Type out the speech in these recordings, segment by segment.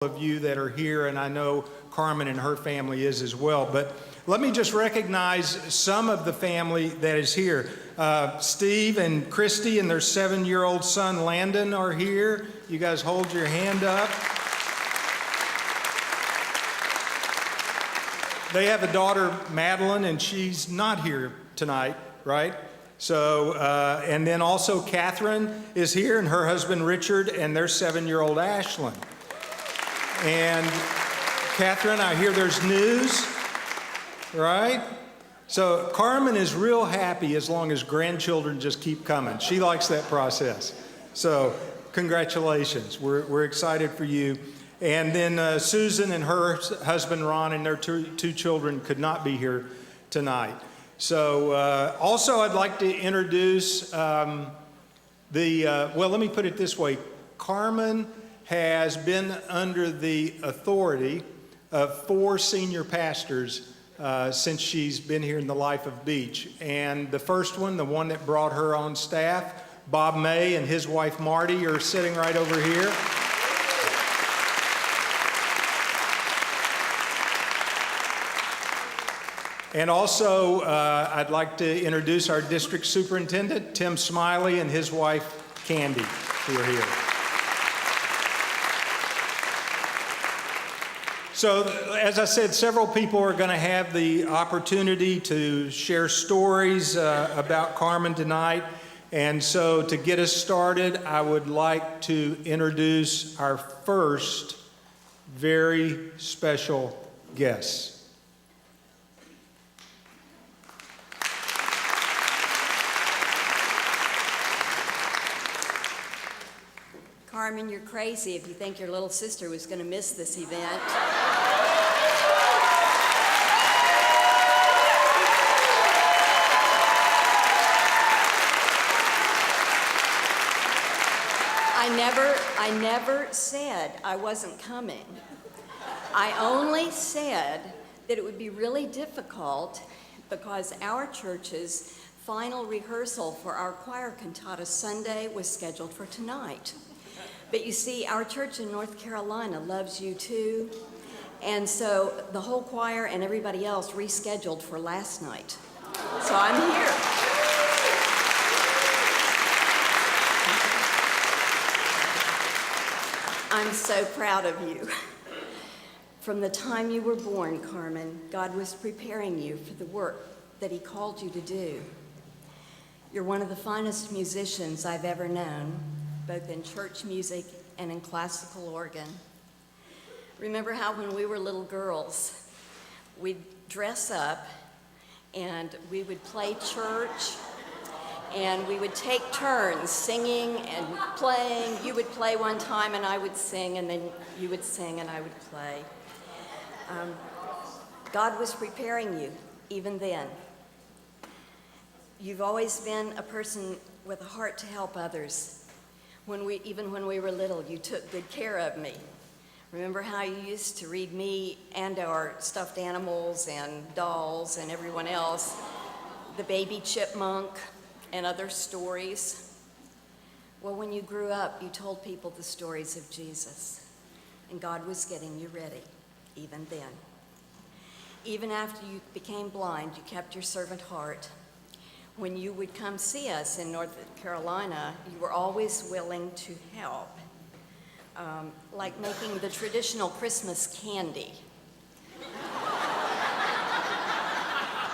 of you that are here, and I know Carmen and her family is as well. But let me just recognize some of the family that is here. Steve and Christy and their 7-year-old son Landon are here. You guys hold your hand up. They have a daughter, Madeline, and she's not here tonight, right? So, and then also Catherine is here, and her husband Richard, and their 7-year-old Ashlyn. And Catherine, I hear there's news, right? So Carmen is real happy as long as grandchildren just keep coming. She likes that process. So congratulations. We're excited for you. And then Susan and her husband Ron and their two children could not be here tonight. So also I'd like to introduce well, let me put it this way. Carmen has been under the authority of 4 senior pastors since she's been here in the life of Beach. And the first one, the one that brought her on staff, Bob May and his wife Marty are sitting right over here. And also, I'd like to introduce our district superintendent, Tim Smiley, and his wife, Candy, who are here. So, as I said, several people are going to have the opportunity to share stories about Carmen tonight. And so, to get us started, I would like to introduce our first very special guest. Carmen, you're crazy if you think your little sister was going to miss this event. I never said I wasn't coming. I only said that it would be really difficult because our church's final rehearsal for our choir cantata Sunday was scheduled for tonight. But you see, our church in North Carolina loves you too, and so the whole choir and everybody else rescheduled for last night. So I'm here. I'm so proud of you. From the time you were born, Carmen, God was preparing you for the work that He called you to do. You're one of the finest musicians I've ever known, both in church music and in classical organ. Remember how when we were little girls, we'd dress up and we would play church and we would take turns singing and playing. You would play one time and I would sing, and then you would sing and I would play. God was preparing you even then. You've always been a person with a heart to help others. Even when we were little, you took good care of me. Remember how you used to read me and our stuffed animals and dolls and everyone else, the baby chipmunk and other stories? Well, when you grew up, you told people the stories of Jesus, and God was getting you ready, even then. Even after you became blind, you kept your servant heart. When you would come see us in North Carolina, you were always willing to help, like making the traditional Christmas candy.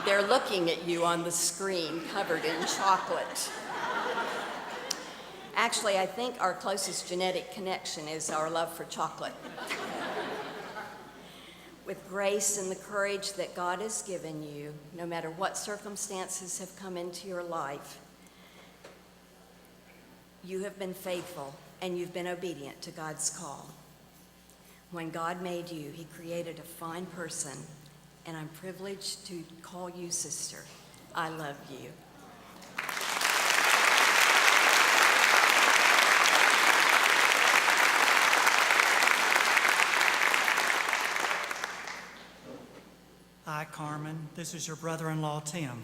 They're looking at you on the screen, covered in chocolate. Actually, I think our closest genetic connection is our love for chocolate. With grace and the courage that God has given you, no matter what circumstances have come into your life, you have been faithful and you've been obedient to God's call. When God made you, He created a fine person, and I'm privileged to call you sister. I love you. Hi, Carmen. This is your brother-in-law, Tim.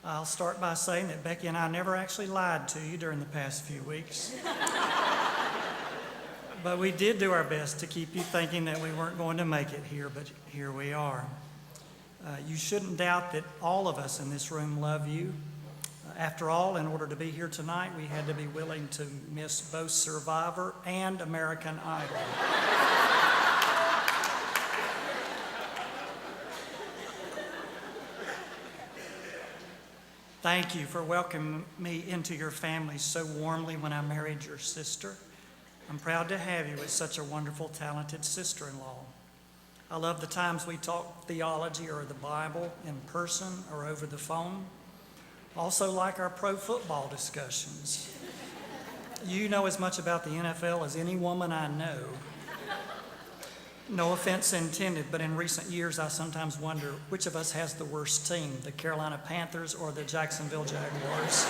I'll start by saying that Becky and I never actually lied to you during the past few weeks. But we did do our best to keep you thinking that we weren't going to make it here, but here we are. You shouldn't doubt that all of us in this room love you. After all, in order to be here tonight, we had to be willing to miss both Survivor and American Idol. Thank you for welcoming me into your family so warmly when I married your sister. I'm proud to have you as such a wonderful, talented sister-in-law. I love the times we talk theology or the Bible in person or over the phone. Also like our pro football discussions. You know as much about the NFL as any woman I know. No offense intended, but in recent years I sometimes wonder which of us has the worst team, the Carolina Panthers or the Jacksonville Jaguars.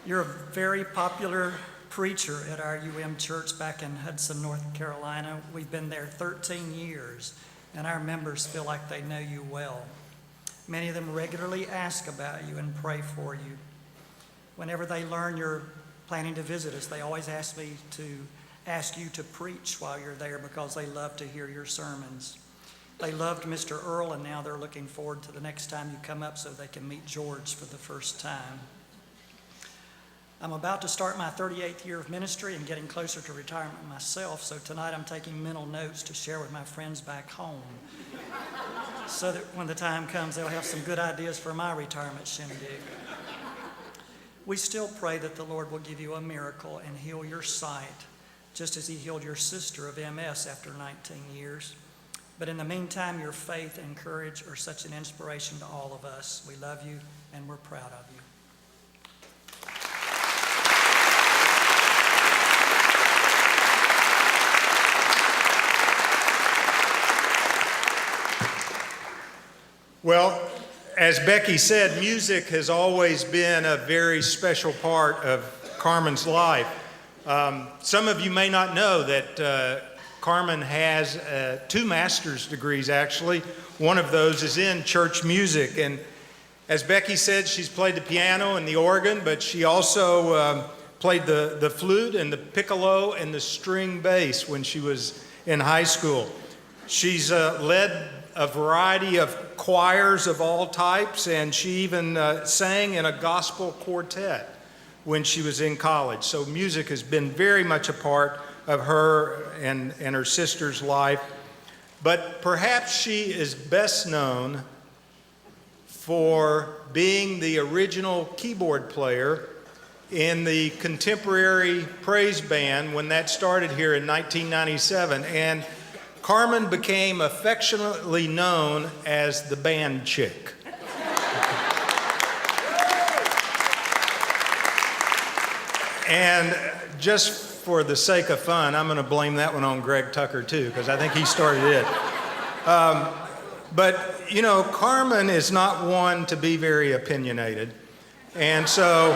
You're a very popular preacher at our UM church back in Hudson, North Carolina. We've been there 13 years, and our members feel like they know you well. Many of them regularly ask about you and pray for you. Whenever they learn you're planning to visit us, they always ask me to ask you to preach while you're there because they love to hear your sermons. They loved Mr. Earl, and now they're looking forward to the next time you come up so they can meet George for the first time. I'm about to start my 38th year of ministry and getting closer to retirement myself, so tonight I'm taking mental notes to share with my friends back home so that when the time comes, they'll have some good ideas for my retirement shindig. We still pray that the Lord will give you a miracle and heal your sight, just as he healed your sister of MS after 19 years. But in the meantime, your faith and courage are such an inspiration to all of us. We love you and we're proud of you. Well, as Becky said, music has always been a very special part of Carmen's life. Some of you may not know that Carmen has 2 master's degrees, actually. One of those is in church music. And as Becky said, she's played the piano and the organ, but she also played the flute and the piccolo and the string bass when she was in high school. She's led a variety of choirs of all types, and she even sang in a gospel quartet when she was in college. So music has been very much a part of her and her sister's life. But perhaps she is best known for being the original keyboard player in the contemporary praise band when that started here in 1997. And Carmen became affectionately known as the band chick. And just for the sake of fun, I'm going to blame that one on Greg Tucker too, because I think he started it. But, you know, Carmen is not one to be very opinionated. And so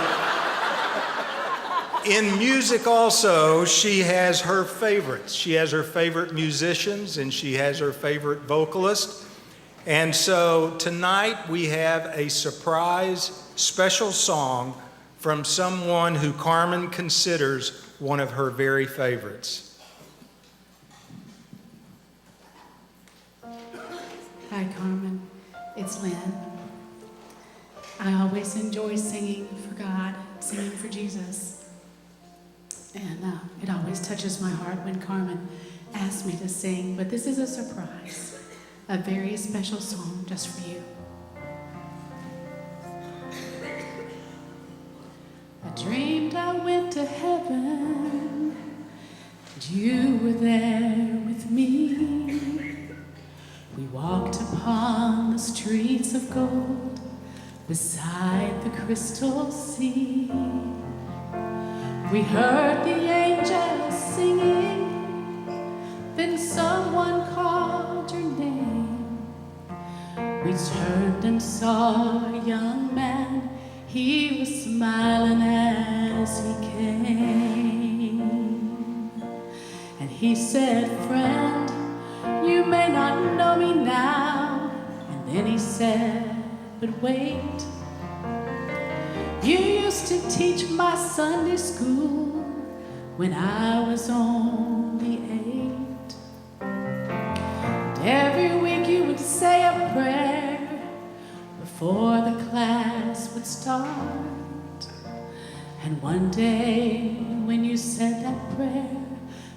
in music also, she has her favorites. She has her favorite musicians and she has her favorite vocalist. And so tonight we have a surprise special song from someone who Carmen considers one of her very favorites. Hi, Carmen. It's Lynn. I always enjoy singing for God, singing for Jesus. And it always touches my heart when Carmen asks me to sing, but this is a surprise, a very special song just for you. I dreamed I went to heaven, and you were there with me. We walked upon the streets of gold, beside the crystal sea. We heard the angels singing, then someone called your name. We turned and saw a young man, he was smiling as he came. And he said, "Friend, you may not know me now." And then he said, "But wait, you used to teach my Sunday school when I was only 8. And every week you would say a prayer before the class would start. And one day when you said that prayer,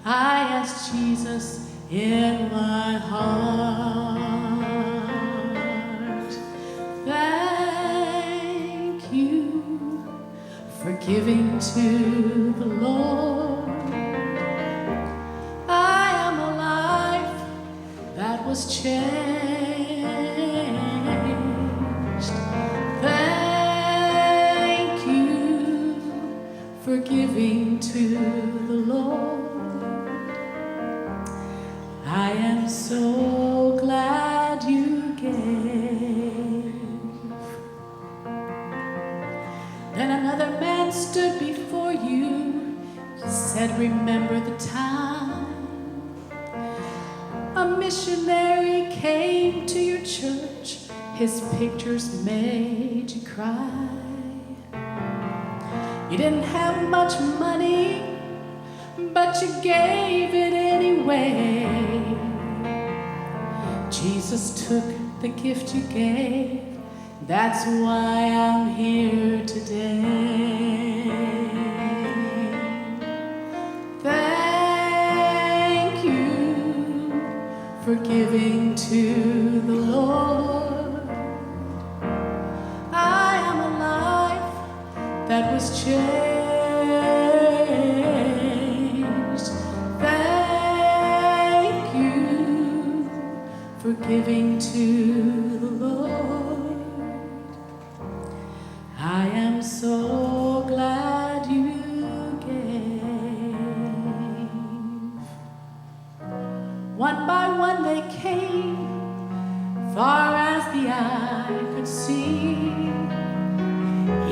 I asked Jesus in my heart. Thank you for giving to the Lord. I am a life that was changed. Thank you for giving to the Lord. I am so glad you gave. Then another man stood before you. He said, remember the time a missionary came to your church. His pictures made you cry. You didn't have much money, but you gave it anyway. Jesus took the gift you gave. That's why I'm here today. Thank you for giving to the Lord. I am a life that was changed. Thank you for giving to the Lord. I am so glad you gave. One by one they came, far as the eye could see.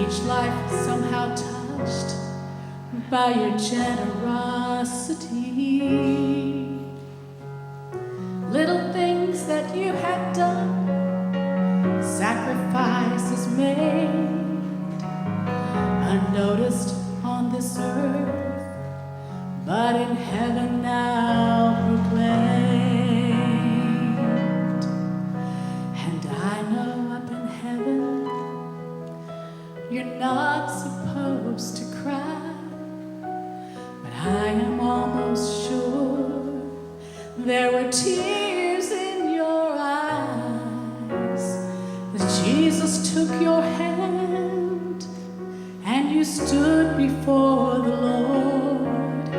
Each life somehow touched by your generosity. Little things that you had done, sacrifices made, unnoticed on this earth, but in heaven now proclaimed. And I know up in heaven you're not supposed to cry, but I am almost sure there were tears in your eyes as Jesus took your hand and you stood before the Lord.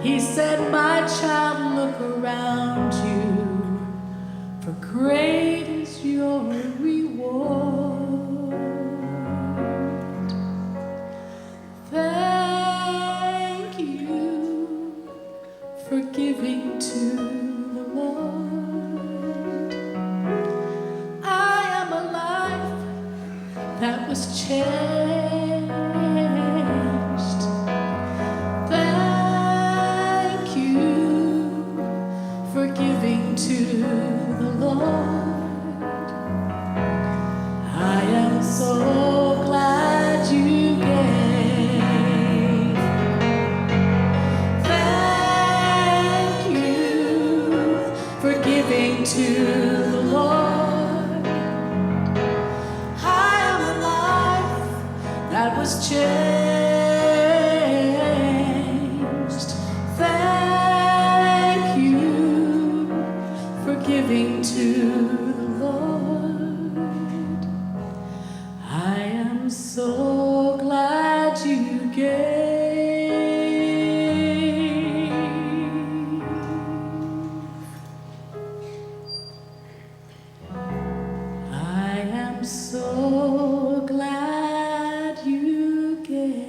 He said, my child, look around you, for great is your reward. Thank you for giving to the Lord. I am a life that was changed. Thank you for giving to the Lord. I am so glad you gave. Thank you for giving to the Lord. I am a life that was changed. Thank you for giving to the Lord. I am so glad you gave. I am so glad you gave.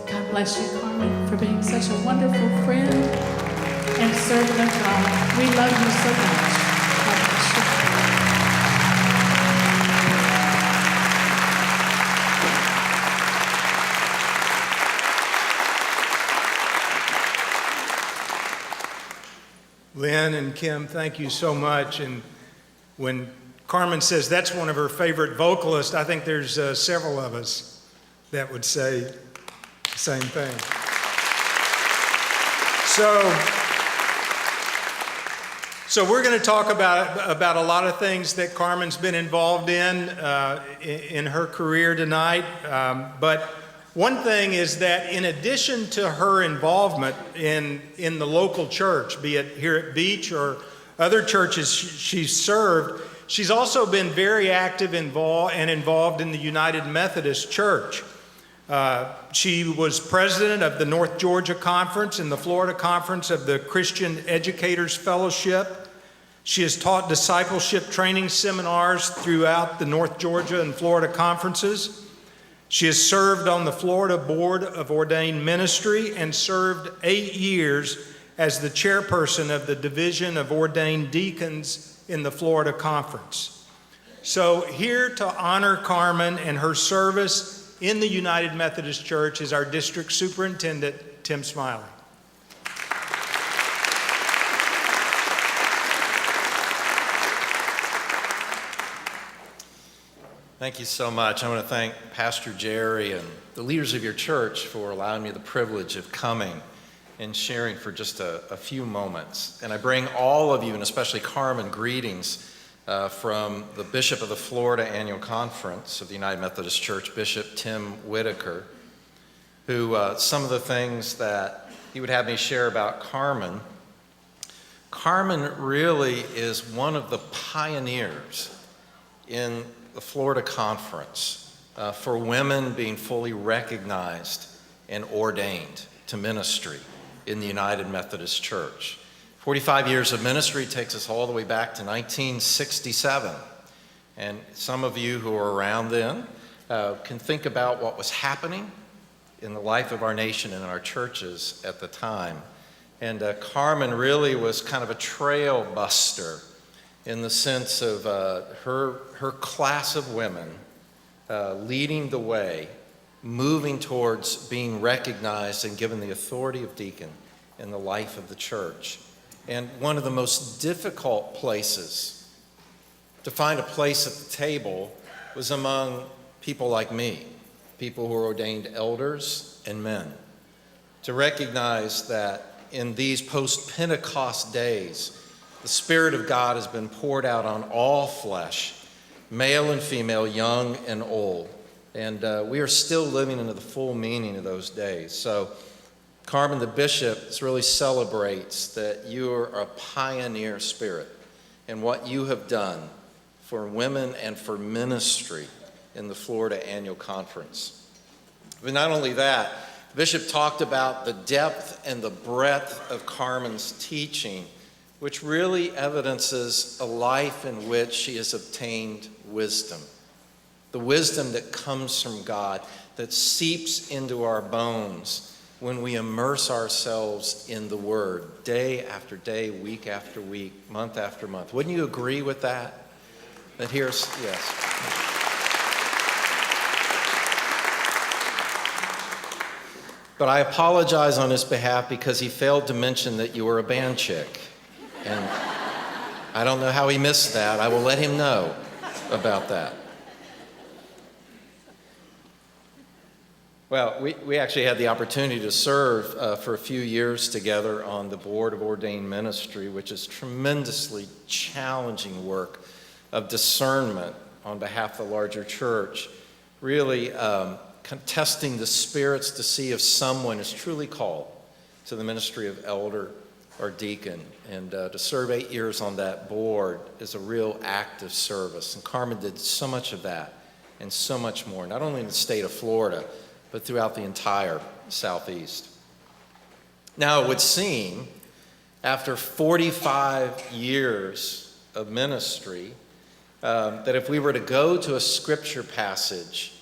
God bless you, Carmen, for being such a wonderful friend and servant of God. We love you so much. God bless you. Lynn and Kim, thank you so much. And when Carmen says that's one of her favorite vocalists, I think there's several of us. that would say the same thing. So we're going to talk about a lot of things that Carmen's been involved in her career tonight. But one thing is that in addition to her involvement in the local church, be it here at Beach or other churches she's served, she's also been very active involved in the United Methodist Church. She was president of the North Georgia Conference and the Florida Conference of the Christian Educators Fellowship. She has taught discipleship training seminars throughout the North Georgia and Florida conferences. She has served on the Florida Board of Ordained Ministry and served 8 years as the chairperson of the Division of Ordained Deacons in the Florida Conference. So here to honor Carmen and her service in the United Methodist Church is our district superintendent, Tim Smiley. Thank you so much. I want to thank Pastor Jerry and the leaders of your church for allowing me the privilege of coming and sharing for just a few moments. And I bring all of you, and especially Carmen, greetings from the Bishop of the Florida Annual Conference of the United Methodist Church, Bishop Tim Whitaker, who some of the things that he would have me share about Carmen. Carmen really is one of the pioneers in the Florida Conference for women being fully recognized and ordained to ministry in the United Methodist Church. 45 years of ministry takes us all the way back to 1967. And some of you who are around then can think about what was happening in the life of our nation and in our churches at the time. And Carmen really was kind of a trail buster in the sense of her class of women leading the way, moving towards being recognized and given the authority of deacon in the life of the church. And one of the most difficult places to find a place at the table was among people like me, people who are ordained elders and men, to recognize that in these post-Pentecost days, the Spirit of God has been poured out on all flesh, male and female, young and old. And we are still living into the full meaning of those days. So Carmen, the bishop, really celebrates that you are a pioneer spirit in what you have done for women and for ministry in the Florida Annual Conference. But not only that, the bishop talked about the depth and the breadth of Carmen's teaching, which really evidences a life in which she has obtained wisdom. The wisdom that comes from God, that seeps into our bones when we immerse ourselves in the Word, day after day, week after week, month after month. Wouldn't you agree with that? That here's, yes. But I apologize on his behalf because he failed to mention that you were a band chick. And I don't know how he missed that. I will let him know about that. Well, we actually had the opportunity to serve for a few years together on the Board of Ordained Ministry, which is tremendously challenging work of discernment on behalf of the larger church, really testing the spirits to see if someone is truly called to the ministry of elder or deacon. And to serve 8 years on that board is a real act of service. And Carmen did so much of that and so much more, not only in the state of Florida, but throughout the entire Southeast. Now, it would seem, after 45 years of ministry, that if we were to go to a scripture passage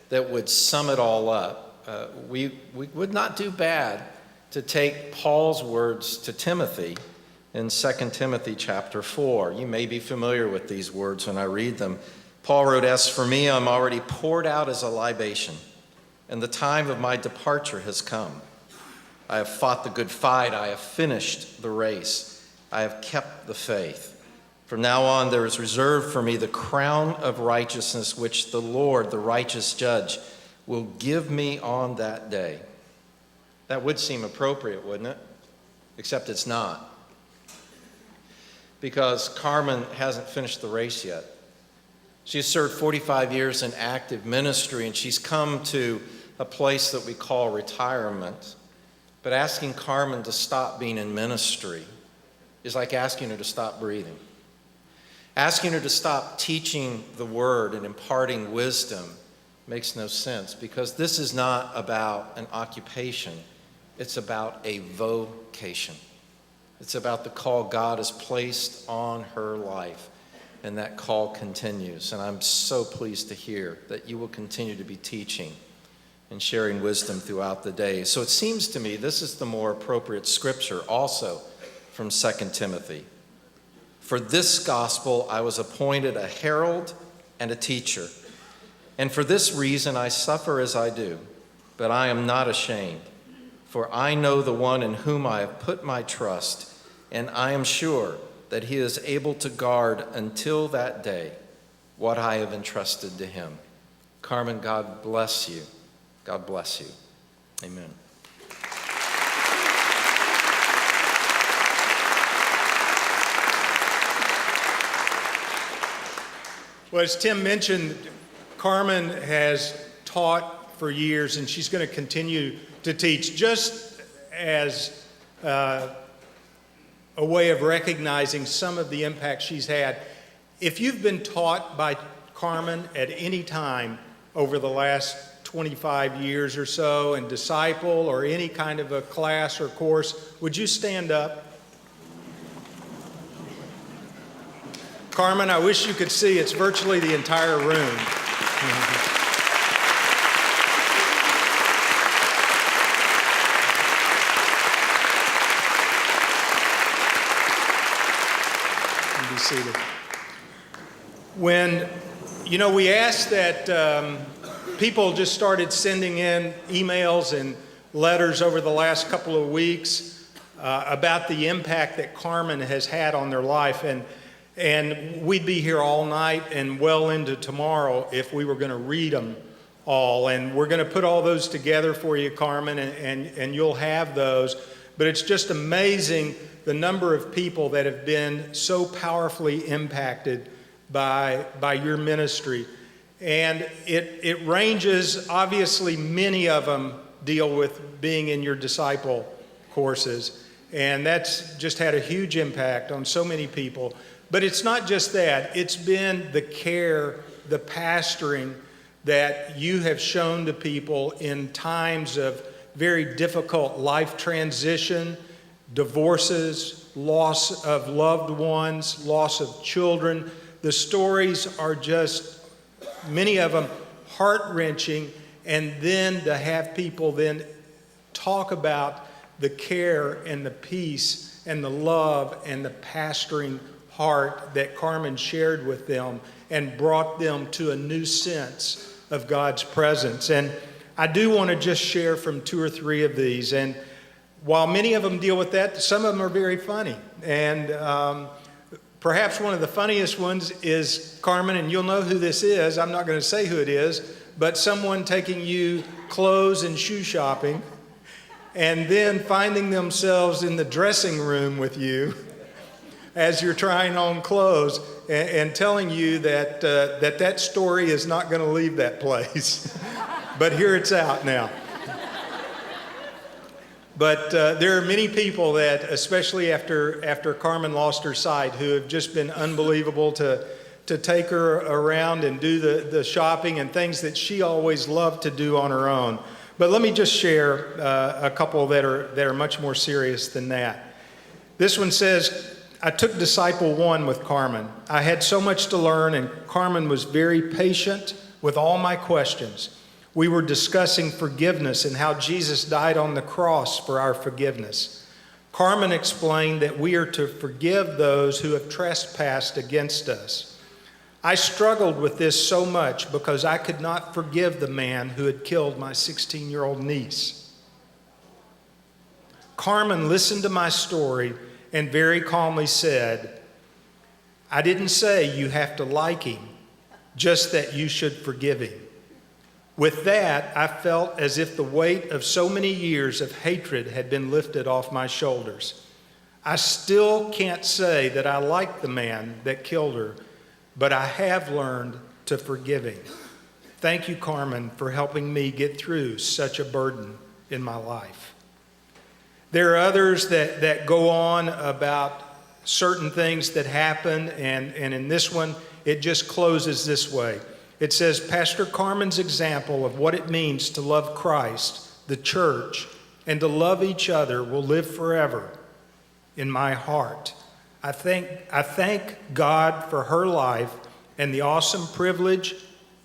that would sum it all up, we would not do bad to take Paul's words to Timothy in 2 Timothy chapter 4. You may be familiar with these words when I read them. Paul wrote, "As for me, I'm already poured out as a libation, and the time of my departure has come. I have fought the good fight. I have finished the race. I have kept the faith. From now on, there is reserved for me the crown of righteousness, which the Lord, the righteous judge, will give me on that day. That would seem appropriate, wouldn't it? Except it's not. Because Carmen hasn't finished the race yet. She has served 45 years in active ministry, and she's come to a place that we call retirement. But asking Carmen to stop being in ministry is like asking her to stop breathing. Asking her to stop teaching the word and imparting wisdom makes no sense, because this is not about an occupation. It's about a vocation. It's about the call God has placed on her life, and that call continues. And I'm so pleased to hear that you will continue to be teaching and sharing wisdom throughout the day. So it seems to me this is the more appropriate scripture also from 2 Timothy. For this gospel I was appointed a herald and a teacher. And for this reason I suffer as I do, but I am not ashamed. For I know the one in whom I have put my trust, and I am sure that he is able to guard until that day what I have entrusted to him. Carmen, God bless you. God bless you. Amen. Well, as Tim mentioned, Carmen has taught for years, and she's going to continue to teach, just as a way of recognizing some of the impact she's had. If you've been taught by Carmen at any time over the last 25 years or so, and disciple or any kind of a class or course, would you stand up? Carmen, I wish you could see, it's virtually the entire room. Be seated. When, we asked that people just started sending in emails and letters over the last couple of weeks about the impact that Carmen has had on their life. And we'd be here all night and well into tomorrow if we were going to read them all. And we're going to put all those together for you, Carmen, and you'll have those. But it's just amazing the number of people that have been so powerfully impacted by your ministry. And it ranges, obviously many of them deal with being in your disciple courses. And that's just had a huge impact on so many people. But it's not just that. It's been the care, the pastoring that you have shown to people in times of very difficult life transition, divorces, loss of loved ones, loss of children. The stories are just, many of them, heart-wrenching. And then to have people then talk about the care and the peace and the love and the pastoring heart that Carmen shared with them and brought them to a new sense of God's presence. And I do want to just share from 2 or 3 of these. And while many of them deal with that, some of them are very funny. And perhaps one of the funniest ones is, Carmen, and you'll know who this is. I'm not going to say who it is, but someone taking you clothes and shoe shopping and then finding themselves in the dressing room with you as you're trying on clothes, and telling you that that story is not going to leave that place. But here it's out now. But there are many people that, especially after Carmen lost her sight, who have just been unbelievable to take her around and do the shopping and things that she always loved to do on her own. But let me just share a couple that are much more serious than that. This one says, I took Disciple 1 with Carmen. I had so much to learn, and Carmen was very patient with all my questions. We were discussing forgiveness and how Jesus died on the cross for our forgiveness. Carmen explained that we are to forgive those who have trespassed against us. I struggled with this so much because I could not forgive the man who had killed my 16-year-old niece. Carmen listened to my story and very calmly said, I didn't say you have to like him, just that you should forgive him. With that, I felt as if the weight of so many years of hatred had been lifted off my shoulders. I still can't say that I like the man that killed her, but I have learned to forgive him. Thank you, Carmen, for helping me get through such a burden in my life. There are others that go on about certain things that happen, and in this one, it just closes this way. It says, Pastor Carmen's example of what it means to love Christ, the church, and to love each other will live forever in my heart. I thank God for her life and the awesome privilege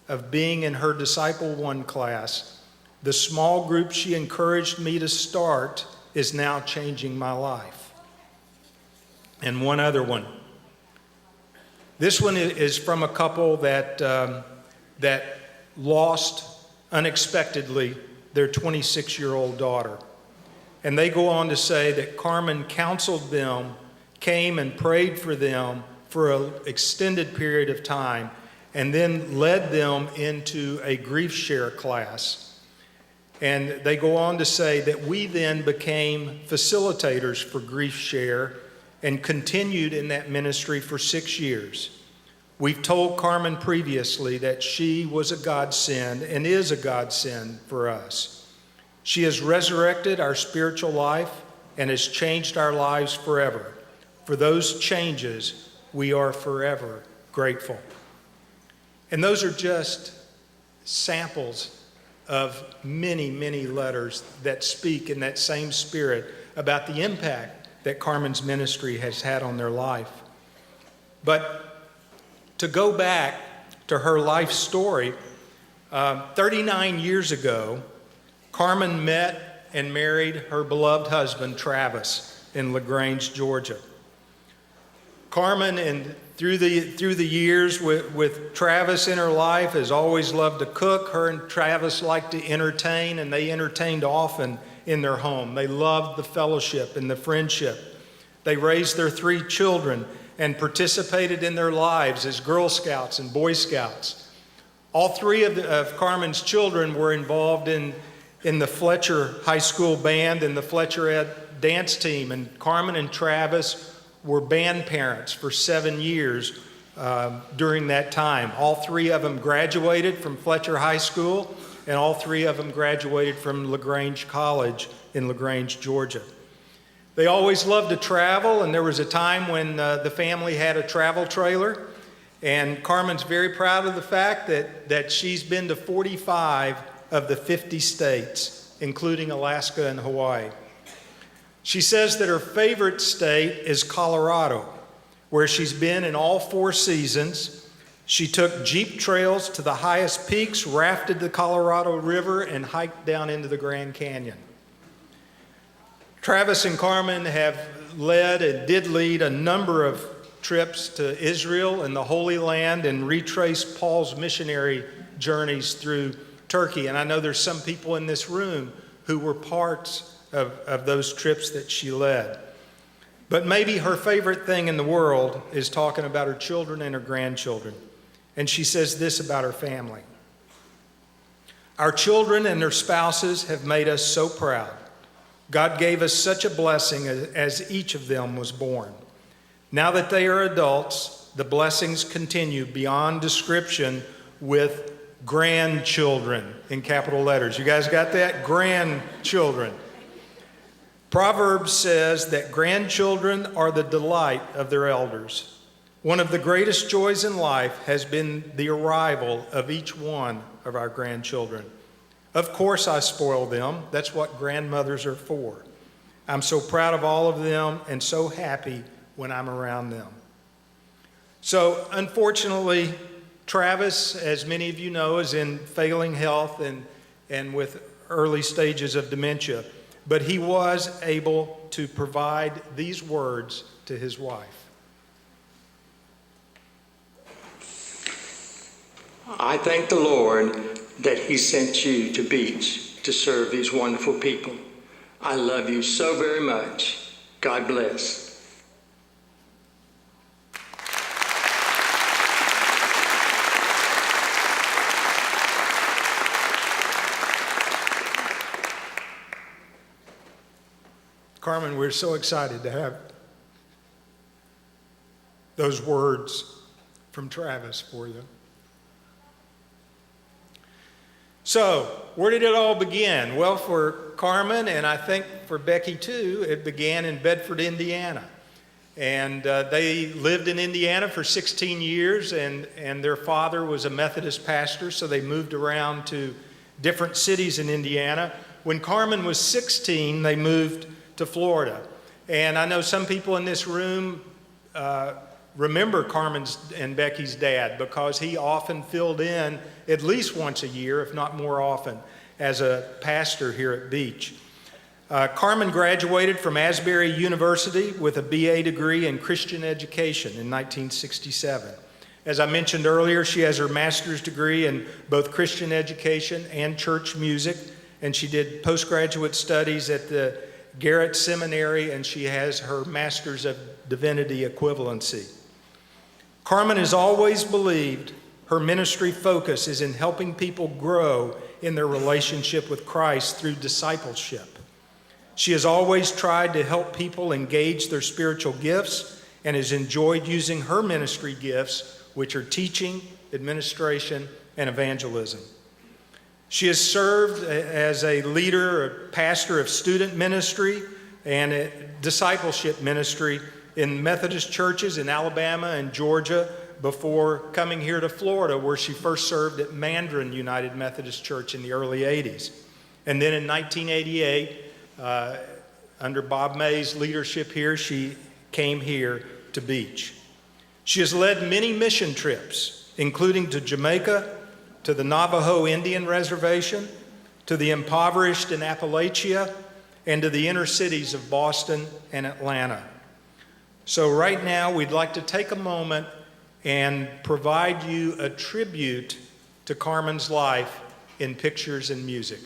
of being in her Disciple One class. The small group she encouraged me to start is now changing my life. And one other one. This one is from a couple that lost unexpectedly their 26-year-old daughter. And they go on to say that Carmen counseled them, came and prayed for them for an extended period of time, and then led them into a grief share class. And they go on to say that we then became facilitators for grief share and continued in that ministry for 6 years. We've told Carmen previously that she was a godsend and is a godsend for us. She has resurrected our spiritual life and has changed our lives forever. For those changes, we are forever grateful. And those are just samples of many, many letters that speak in that same spirit about the impact that Carmen's ministry has had on their life. But to go back to her life story, 39 years ago, Carmen met and married her beloved husband, Travis, in LaGrange, Georgia. Carmen, and through the years with Travis in her life, has always loved to cook. Her and Travis liked to entertain, and they entertained often in their home. They loved the fellowship and the friendship. They raised their 3 children and participated in their lives as Girl Scouts and Boy Scouts. All 3 of Carmen's children were involved in the Fletcher High School band and the Fletcher Ed dance team, and Carmen and Travis were band parents for 7 years during that time. All 3 of them graduated from Fletcher High School, and all 3 of them graduated from LaGrange College in LaGrange, Georgia. They always loved to travel, and there was a time when the family had a travel trailer, and Carmen's very proud of the fact that she's been to 45 of the 50 states, including Alaska and Hawaii. She says that her favorite state is Colorado, where she's been in all 4 seasons. She took Jeep trails to the highest peaks, rafted the Colorado River, and hiked down into the Grand Canyon. Travis and Carmen have led and did lead a number of trips to Israel and the Holy Land and retraced Paul's missionary journeys through Turkey. And I know there's some people in this room who were parts of those trips that she led. But maybe her favorite thing in the world is talking about her children and her grandchildren. And she says this about her family. Our children and their spouses have made us so proud. God gave us such a blessing as each of them was born. Now that they are adults, the blessings continue beyond description with grandchildren in capital letters. You guys got that? Grandchildren. Proverbs says that grandchildren are the delight of their elders. One of the greatest joys in life has been the arrival of each one of our grandchildren. Of course, I spoil them. That's what grandmothers are for. I'm so proud of all of them and so happy when I'm around them. So, unfortunately, Travis, as many of you know, is in failing health and with early stages of dementia. But he was able to provide these words to his wife. I thank the Lord that He sent you to Beach to serve these wonderful people. I love you so very much. God bless. Carmen, we're so excited to have those words from Travis for you. So, where did it all begin? Well, for Carmen, and I think for Becky too, it began in Bedford, Indiana. And they lived in Indiana for 16 years, and their father was a Methodist pastor, so they moved around to different cities in Indiana. When Carmen was 16, they moved to Florida. And I know some people in this room remember Carmen's and Becky's dad because he often filled in at least once a year, if not more often, as a pastor here at Beach. Carmen graduated from Asbury University with a BA degree in Christian education in 1967. As I mentioned earlier, she has her master's degree in both Christian education and church music, and she did postgraduate studies at the Garrett Seminary, and she has her Master's of Divinity equivalency. Carmen has always believed her ministry focus is in helping people grow in their relationship with Christ through discipleship. She has always tried to help people engage their spiritual gifts and has enjoyed using her ministry gifts, which are teaching, administration, and evangelism. She has served as a leader, a pastor of student ministry and a discipleship ministry in Methodist churches in Alabama and Georgia before coming here to Florida, where she first served at Mandarin United Methodist Church in the early 80s. And then in 1988, under Bob May's leadership here, she came here to Beach. She has led many mission trips, including to Jamaica, to the Navajo Indian Reservation, to the impoverished in Appalachia, and to the inner cities of Boston and Atlanta. So right now, we'd like to take a moment and provide you a tribute to Carmen's life in pictures and music.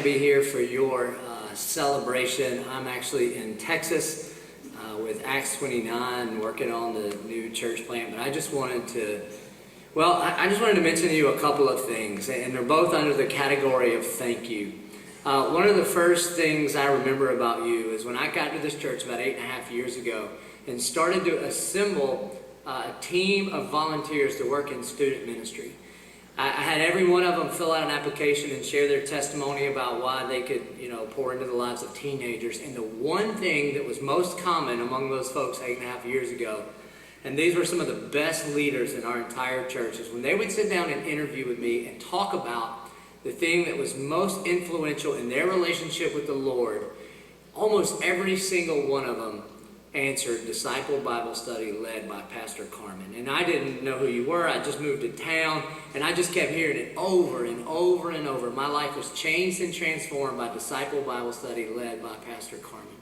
be here for your celebration. I'm actually in Texas with Acts 29, working on the new church plant. But I just wanted to, I just wanted to mention to you a couple of things, and they're both under the category of thank you. One of the first things I remember about you is when I got to this church about 8.5 years ago and started to assemble a team of volunteers to work in student ministry. I had every one of them fill out an application and share their testimony about why they could, pour into the lives of teenagers. And the one thing that was most common among those folks 8.5 years ago, and these were some of the best leaders in our entire church, is when they would sit down and interview with me and talk about the thing that was most influential in their relationship with the Lord, almost every single one of them answered Disciple Bible Study led by Pastor Carmen. And I didn't know who you were. I just moved to town, and I just kept hearing it over and over and over. My life was changed and transformed by Disciple Bible Study led by Pastor Carmen.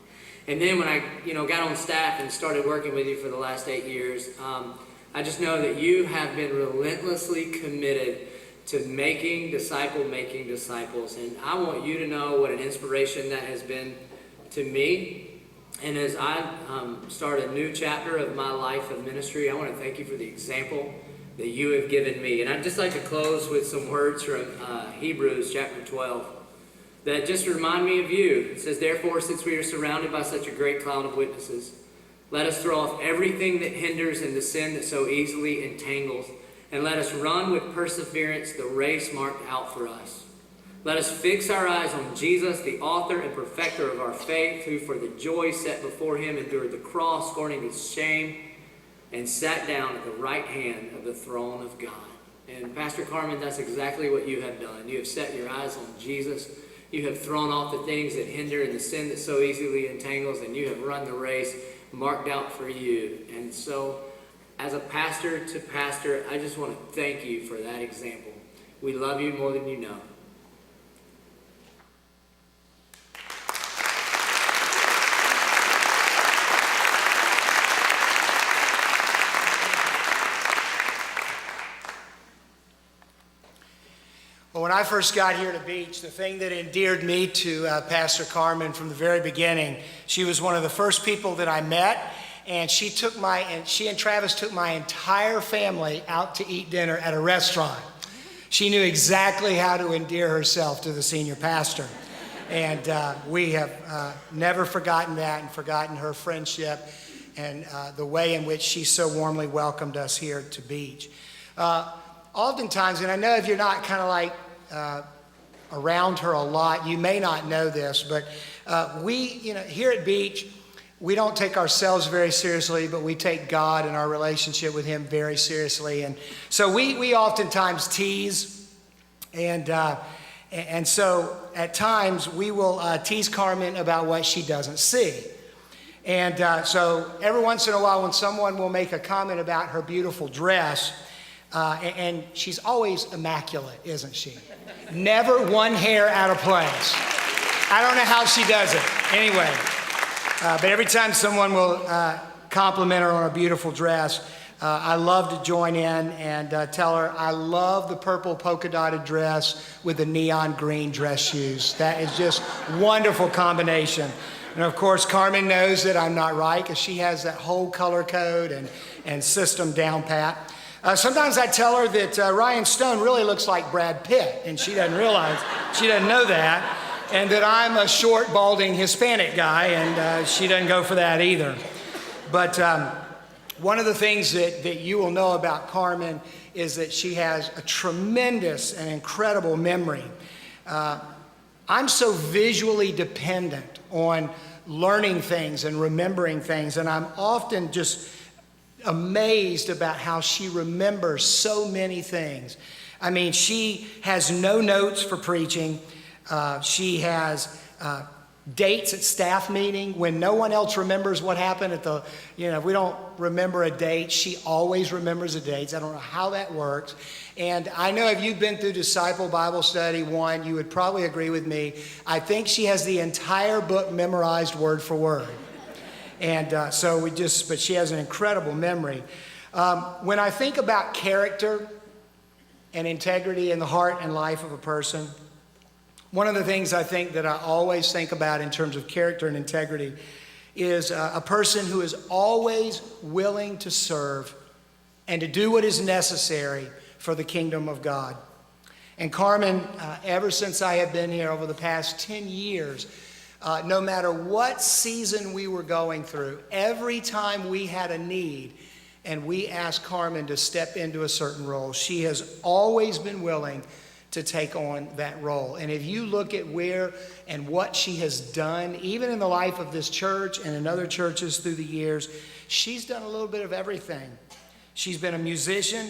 And then when I got on staff and started working with you for the last 8 years, I just know that you have been relentlessly committed to making disciples. And I want you to know what an inspiration that has been to me. And as I start a new chapter of my life of ministry, I want to thank you for the example that you have given me. And I'd just like to close with some words from Hebrews chapter 12 that just remind me of you. It says, "Therefore, since we are surrounded by such a great cloud of witnesses, let us throw off everything that hinders and the sin that so easily entangles, and let us run with perseverance the race marked out for us. Let us fix our eyes on Jesus, the author and perfecter of our faith, who for the joy set before him endured the cross, scorning its shame, and sat down at the right hand of the throne of God." And Pastor Carmen, that's exactly what you have done. You have set your eyes on Jesus. You have thrown off the things that hinder and the sin that so easily entangles, and you have run the race marked out for you. And so, as a pastor to pastor, I just want to thank you for that example. We love you more than you know. Well, when I first got here to Beach, the thing that endeared me to Pastor Carmen from the very beginning, she was one of the first people that I met, and she and Travis took my entire family out to eat dinner at a restaurant. She knew exactly how to endear herself to the senior pastor, and we have never forgotten that and forgotten her friendship and the way in which she so warmly welcomed us here to Beach. Oftentimes, and I know if you're not kind of like around her a lot, you may not know this, but we, here at Beach, we don't take ourselves very seriously, but we take God and our relationship with him very seriously. And so we oftentimes tease, and so at times we will tease Carmen about what she doesn't see. And so every once in a while when someone will make a comment about her beautiful dress, and she's always immaculate, isn't she? Never one hair out of place. I don't know how she does it. Anyway, but every time someone will compliment her on a beautiful dress, I love to join in and tell her I love the purple polka dotted dress with the neon green dress shoes. That is just wonderful combination. And of course, Carmen knows that I'm not right because she has that whole color code and system down pat. Sometimes I tell her that Ryan Stone really looks like Brad Pitt, and she doesn't know that, and that I'm a short, balding Hispanic guy, and she doesn't go for that either. But one of the things that you will know about Carmen is that she has a tremendous and incredible memory. I'm so visually dependent on learning things and remembering things, and I'm often just amazed about how she remembers so many things. I mean, she has no notes for preaching. She has dates at staff meeting when no one else remembers what happened at the, if we don't remember a date, she always remembers the dates. I don't know how that works. And I know if you've been through Disciple Bible Study 1, you would probably agree with me. I think she has the entire book memorized word for word. And but she has an incredible memory. When I think about character and integrity in the heart and life of a person, One of the things I think that I always think about in terms of character and integrity is a person who is always willing to serve and to do what is necessary for the kingdom of God. And Carmen, ever since I have been here over the past 10 years, no matter what season we were going through, every time we had a need and we asked Carmen to step into a certain role, she has always been willing to take on that role. And if you look at where and what she has done, even in the life of this church and in other churches through the years, she's done a little bit of everything. She's been a musician,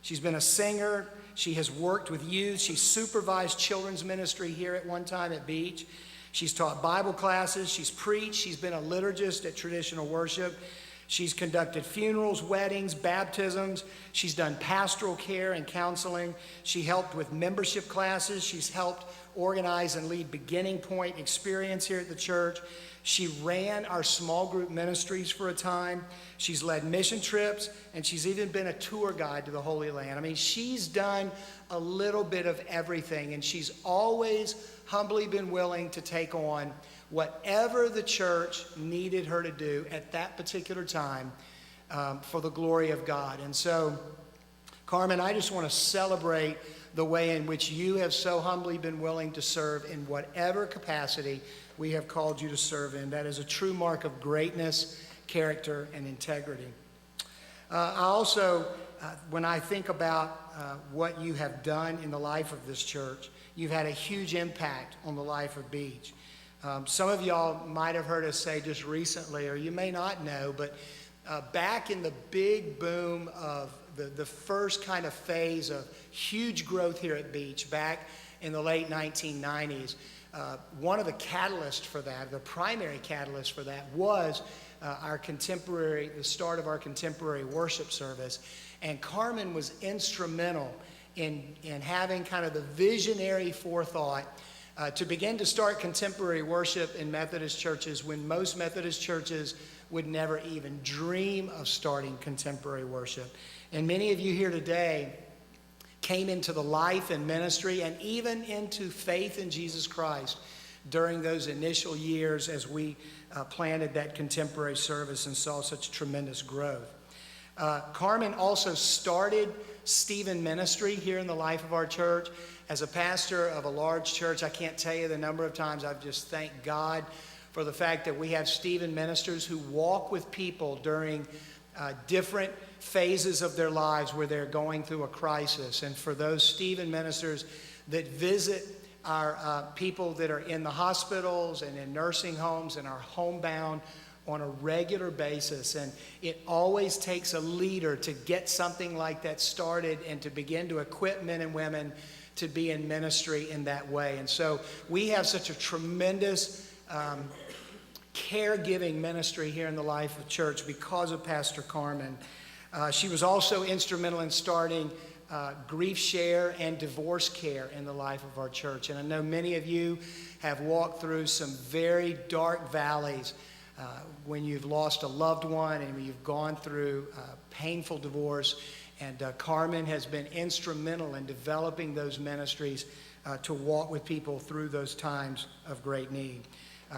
she's been a singer, she has worked with youth, she's supervised children's ministry here at one time at Beach. She's taught Bible classes, she's preached, she's been a liturgist at traditional worship. She's conducted funerals, weddings, baptisms. She's done pastoral care and counseling. She helped with membership classes. She's helped organize and lead Beginning Point Experience here at the church. She ran our small group ministries for a time. She's led mission trips, and she's even been a tour guide to the Holy Land. I mean, she's done a little bit of everything, and she's always humbly been willing to take on whatever the church needed her to do at that particular time for the glory of God. And so, Carmen, I just want to celebrate the way in which you have so humbly been willing to serve in whatever capacity we have called you to serve in. That is a true mark of greatness, character, and integrity. I also, when I think about what you have done in the life of this church, you've had a huge impact on the life of Beach. Some of y'all might have heard us say just recently, or you may not know, but back in the big boom of the first kind of phase of huge growth here at Beach, back in the late 1990s, one of the catalysts for that, the primary catalyst for that, was the start of our contemporary worship service. And Carmen was instrumental in having kind of the visionary forethought to begin to start contemporary worship in Methodist churches when most Methodist churches would never even dream of starting contemporary worship. And many of you here today came into the life and ministry and even into faith in Jesus Christ during those initial years as we planted that contemporary service and saw such tremendous growth. Carmen also started Stephen Ministry here in the life of our church. As a pastor of a large church, I can't tell you the number of times I've just thanked God for the fact that we have Stephen ministers who walk with people during different phases of their lives where they're going through a crisis. And for those Stephen ministers that visit our people that are in the hospitals and in nursing homes and are homebound on a regular basis. And it always takes a leader to get something like that started and to begin to equip men and women to be in ministry in that way. And so we have such a tremendous caregiving ministry here in the life of church because of Pastor Carmen. She was also instrumental in starting grief share and divorce care in the life of our church. And I know many of you have walked through some very dark valleys when you've lost a loved one and when you've gone through painful divorce. And Carmen has been instrumental in developing those ministries to walk with people through those times of great need.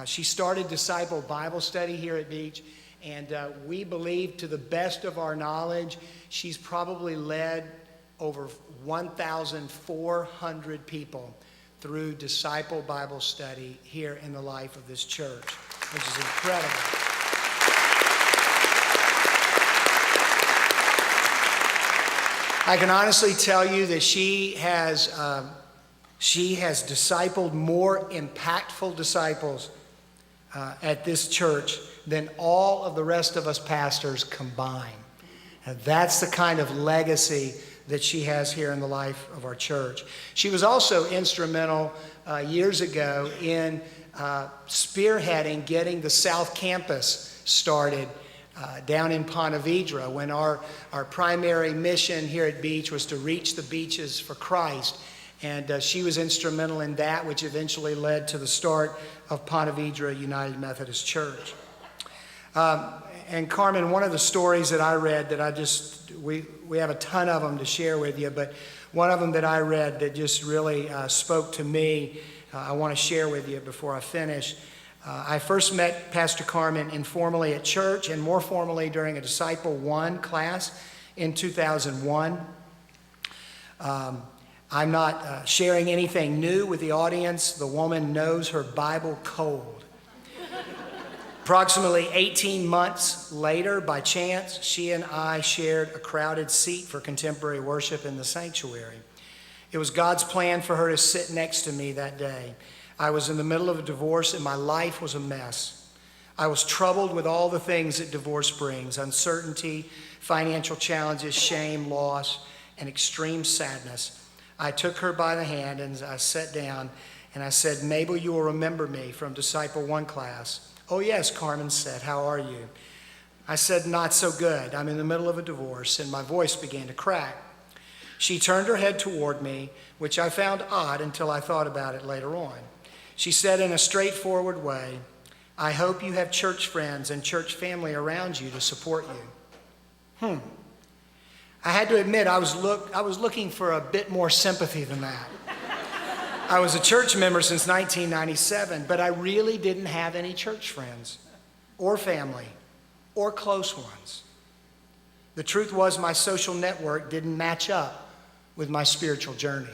She started Disciple Bible Study here at Beach, and we believe, to the best of our knowledge, she's probably led over 1,400 people through Disciple Bible Study here in the life of this church, which is incredible. I can honestly tell you that she has discipled more impactful disciples at this church than all of the rest of us pastors combined. And that's the kind of legacy that she has here in the life of our church. She was also instrumental years ago in spearheading getting the South Campus started down in Ponte Vedra, when our primary mission here at Beach was to reach the beaches for Christ. And she was instrumental in that, which eventually led to the start of Ponte Vedra United Methodist Church. And Carmen, one of the stories that I read that we have a ton of them to share with you, but one of them that I read that just really spoke to me I want to share with you before I finish. I first met Pastor Carmen informally at church and more formally during a Disciple 1 class in 2001. I'm not sharing anything new with the audience. The woman knows her Bible cold. Approximately 18 months later, by chance, she and I shared a crowded seat for contemporary worship in the sanctuary. It was God's plan for her to sit next to me that day. I was in the middle of a divorce and my life was a mess. I was troubled with all the things that divorce brings: uncertainty, financial challenges, shame, loss, and extreme sadness. I took her by the hand and I sat down and I said, "Mabel, you will remember me from Disciple 1 class." "Oh yes," Carmen said. "How are you?" I said, "Not so good. I'm in the middle of a divorce," and my voice began to crack. She turned her head toward me, which I found odd until I thought about it later on. She said in a straightforward way, "I hope you have church friends and church family around you to support you." I had to admit I was looking for a bit more sympathy than that. I was a church member since 1997, but I really didn't have any church friends or family or close ones. The truth was my social network didn't match up with my spiritual journey.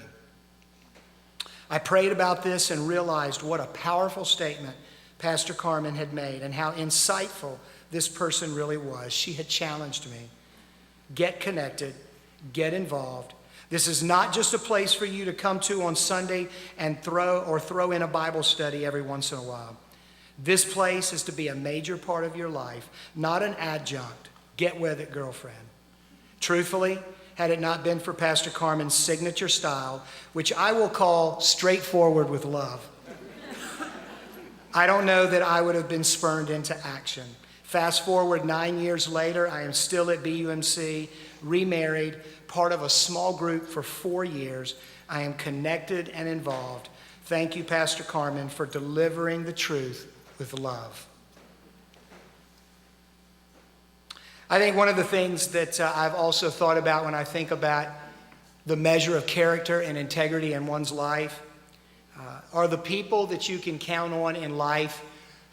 I prayed about this and realized what a powerful statement Pastor Carmen had made and how insightful this person really was. She had challenged me. Get connected, get involved. This is not just a place for you to come to on Sunday and throw in a Bible study every once in a while. This place is to be a major part of your life, not an adjunct. Get with it, girlfriend. Truthfully, had it not been for Pastor Carmen's signature style, which I will call straightforward with love, I don't know that I would have been spurned into action. Fast forward 9 years later, I am still at BUMC, remarried, part of a small group for 4 years. I am connected and involved. Thank you, Pastor Carmen, for delivering the truth with love. I think one of the things that I've also thought about when I think about the measure of character and integrity in one's life are the people that you can count on in life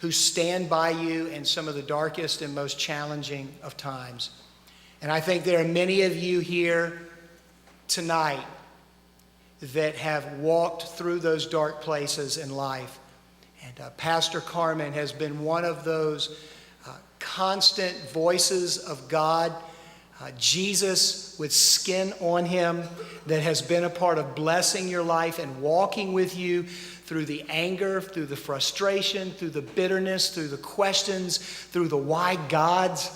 who stand by you in some of the darkest and most challenging of times. And I think there are many of you here tonight that have walked through those dark places in life. And Pastor Carmen has been one of those constant voices of God, Jesus with skin on him, that has been a part of blessing your life and walking with you through the anger, through the frustration, through the bitterness, through the questions, through the why gods,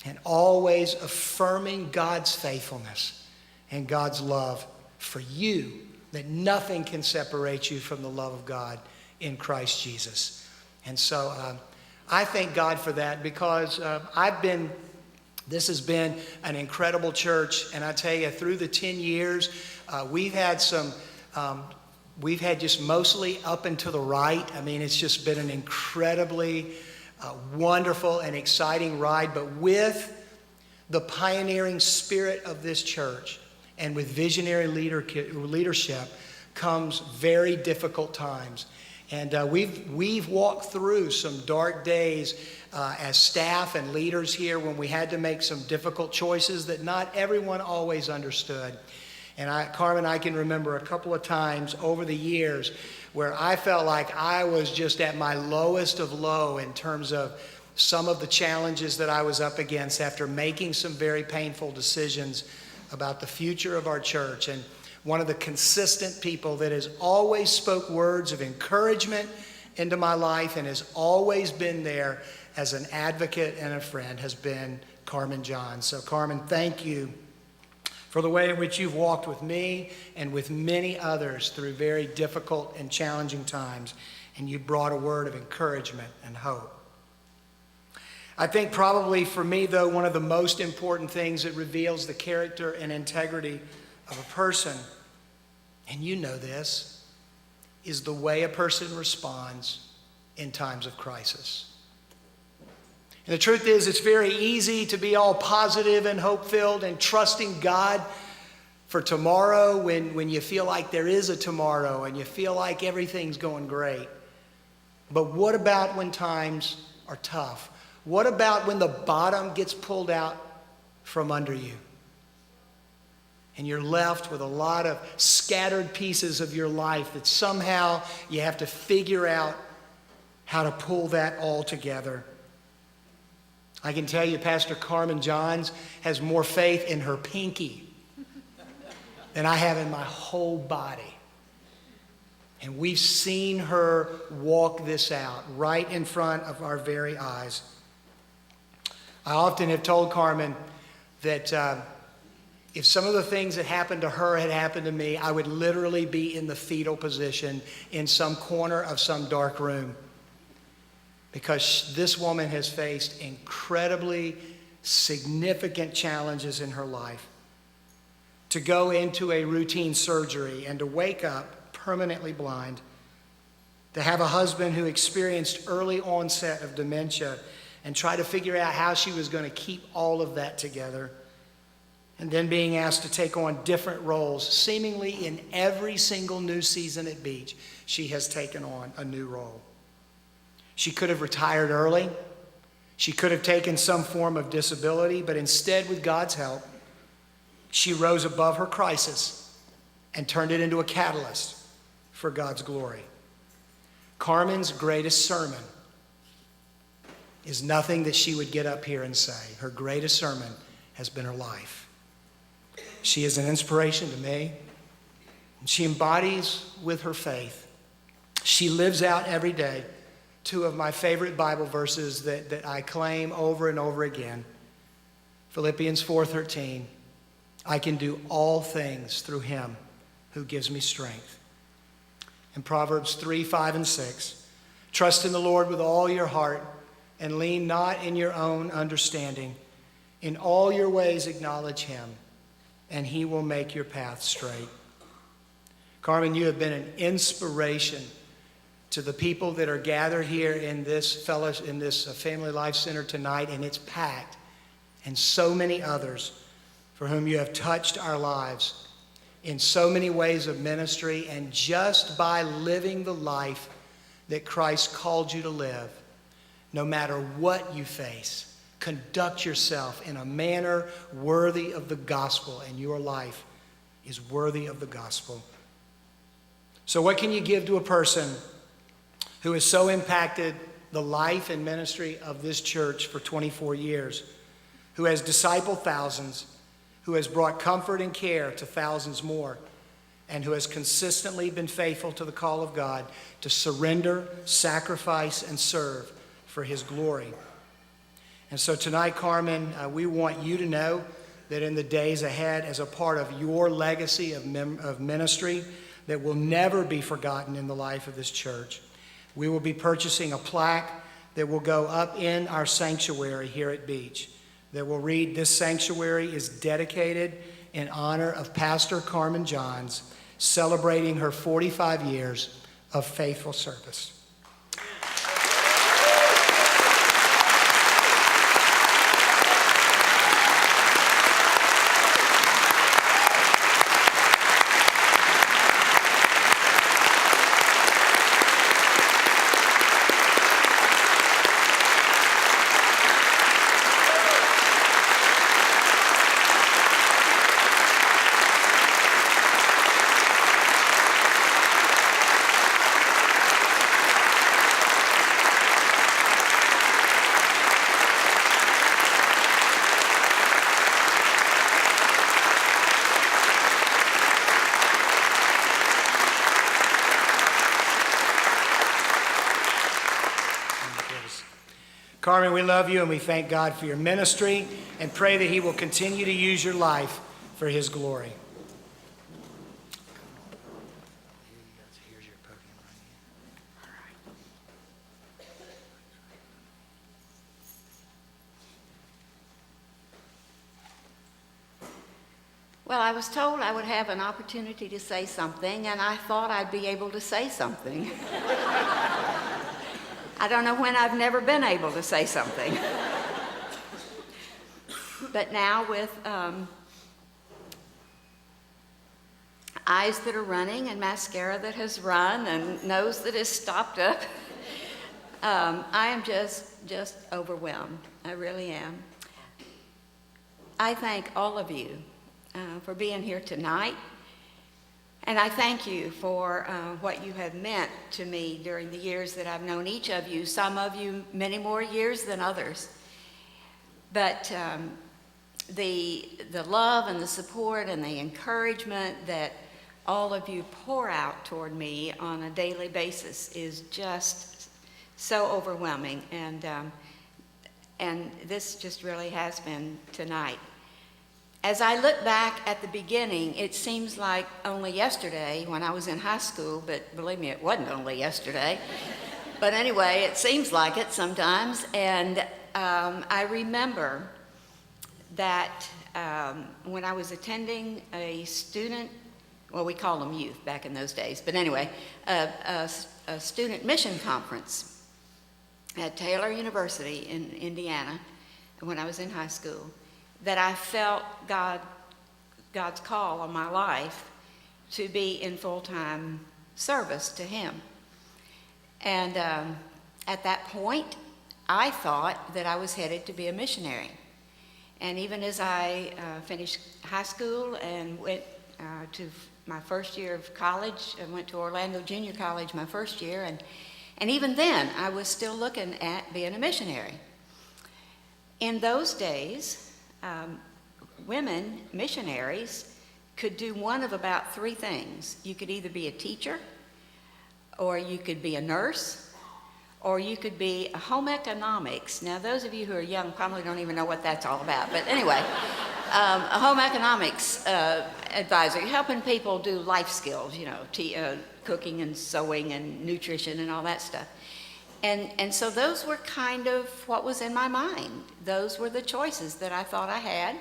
and always affirming God's faithfulness and God's love for you, that nothing can separate you from the love of God in Christ Jesus. And so I thank God for that, because this has been an incredible church. And I tell you, through the 10 years, we've had just mostly up and to the right. I mean, it's just been an incredibly wonderful and exciting ride. But with the pioneering spirit of this church and with visionary leadership comes very difficult times. And we've walked through some dark days as staff and leaders here when we had to make some difficult choices that not everyone always understood. And Carmen, I can remember a couple of times over the years where I felt like I was just at my lowest of low in terms of some of the challenges that I was up against after making some very painful decisions about the future of our church. And one of the consistent people that has always spoke words of encouragement into my life and has always been there as an advocate and a friend has been Carmen John. So Carmen, thank you for the way in which you've walked with me and with many others through very difficult and challenging times, and you brought a word of encouragement and hope. I think probably for me, though, one of the most important things that reveals the character and integrity of a person, and you know this, is the way a person responds in times of crisis. And the truth is, it's very easy to be all positive and hope-filled and trusting God for tomorrow when you feel like there is a tomorrow and you feel like everything's going great. But what about when times are tough? What about when the bottom gets pulled out from under you? And you're left with a lot of scattered pieces of your life that somehow you have to figure out how to pull that all together. I can tell you, Pastor Carmen Johns has more faith in her pinky than I have in my whole body. And we've seen her walk this out right in front of our very eyes. I often have told Carmen that if some of the things that happened to her had happened to me, I would literally be in the fetal position in some corner of some dark room. Because this woman has faced incredibly significant challenges in her life. To go into a routine surgery and to wake up permanently blind, to have a husband who experienced early onset of dementia and try to figure out how she was going to keep all of that together, and then being asked to take on different roles. Seemingly in every single new season at Beach, she has taken on a new role. She could have retired early. She could have taken some form of disability, but instead, with God's help, she rose above her crisis and turned it into a catalyst for God's glory. Carmen's greatest sermon is nothing that she would get up here and say. Her greatest sermon has been her life. She is an inspiration to me. And she embodies with her faith. She lives out every day two of my favorite Bible verses that I claim over and over again. Philippians 4:13, I can do all things through him who gives me strength. And Proverbs 3:5 and 6, trust in the Lord with all your heart and lean not in your own understanding. In all your ways acknowledge him, and he will make your path straight. Carmen, you have been an inspiration to the people that are gathered here in this Family Life Center tonight, and it's packed, and so many others for whom you have touched our lives in so many ways of ministry, and just by living the life that Christ called you to live, no matter what you face, conduct yourself in a manner worthy of the gospel, and your life is worthy of the gospel. So what can you give to a person who has so impacted the life and ministry of this church for 24 years, who has discipled thousands, who has brought comfort and care to thousands more, and who has consistently been faithful to the call of God to surrender, sacrifice, and serve for his glory? And so tonight, Carmen, we want you to know that in the days ahead, as a part of your legacy of ministry that will never be forgotten in the life of this church, we will be purchasing a plaque that will go up in our sanctuary here at Beach that will read, "This sanctuary is dedicated in honor of Pastor Carmen Johns, celebrating her 45 years of faithful service." Carmen, we love you and we thank God for your ministry and pray that he will continue to use your life for his glory. Here's your podium right here. Well, I was told I would have an opportunity to say something, and I thought I'd be able to say something. I don't know when I've never been able to say something. But now with eyes that are running and mascara that has run and nose that is stopped up. I am just overwhelmed. I really am. I thank all of you for being here tonight. And I thank you for what you have meant to me during the years that I've known each of you, some of you many more years than others. But the love and the support and the encouragement that all of you pour out toward me on a daily basis is just so overwhelming. And this just really has been tonight. As I look back at the beginning, it seems like only yesterday when I was in high school, but believe me, it wasn't only yesterday. But anyway, it seems like it sometimes. And I remember that when I was attending a student, well, we called them youth back in those days, but anyway, a student mission conference at Taylor University in Indiana when I was in high school, that I felt God's call on my life to be in full-time service to Him. And at that point, I thought that I was headed to be a missionary. And even as I finished high school and went to my first year of college, I went to Orlando Junior College my first year, and even then, I was still looking at being a missionary. In those days, women missionaries could do one of about three things. You could either be a teacher, or you could be a nurse, or you could be a home economics. Now, those of you who are young probably don't even know what that's all about, but anyway, a home economics advisor, helping people do life skills, you know, cooking and sewing and nutrition and all that stuff. And so those were kind of what was in my mind. Those were the choices that I thought I had,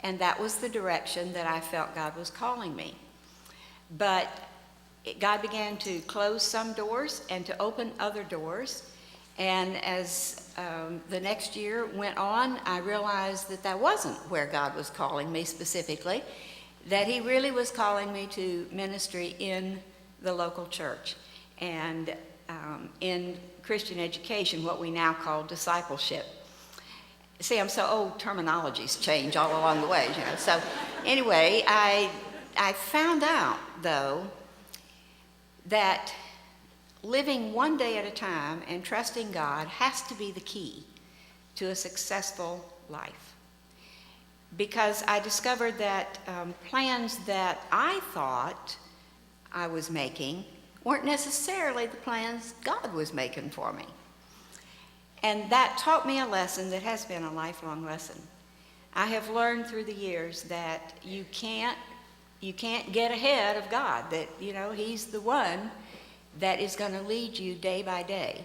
and that was the direction that I felt God was calling me. But God began to close some doors and to open other doors. And as the next year went on, I realized that that wasn't where God was calling me specifically, that He really was calling me to ministry in the local church and in Christian education, what we now call discipleship. See, I'm so old, terminologies change all along the way, you know. So anyway, I found out, though, that living one day at a time and trusting God has to be the key to a successful life. Because I discovered that plans that I thought I was making weren't necessarily the plans God was making for me. And that taught me a lesson that has been a lifelong lesson. I have learned through the years that you can't get ahead of God, that, you know, He's the one that is going to lead you day by day.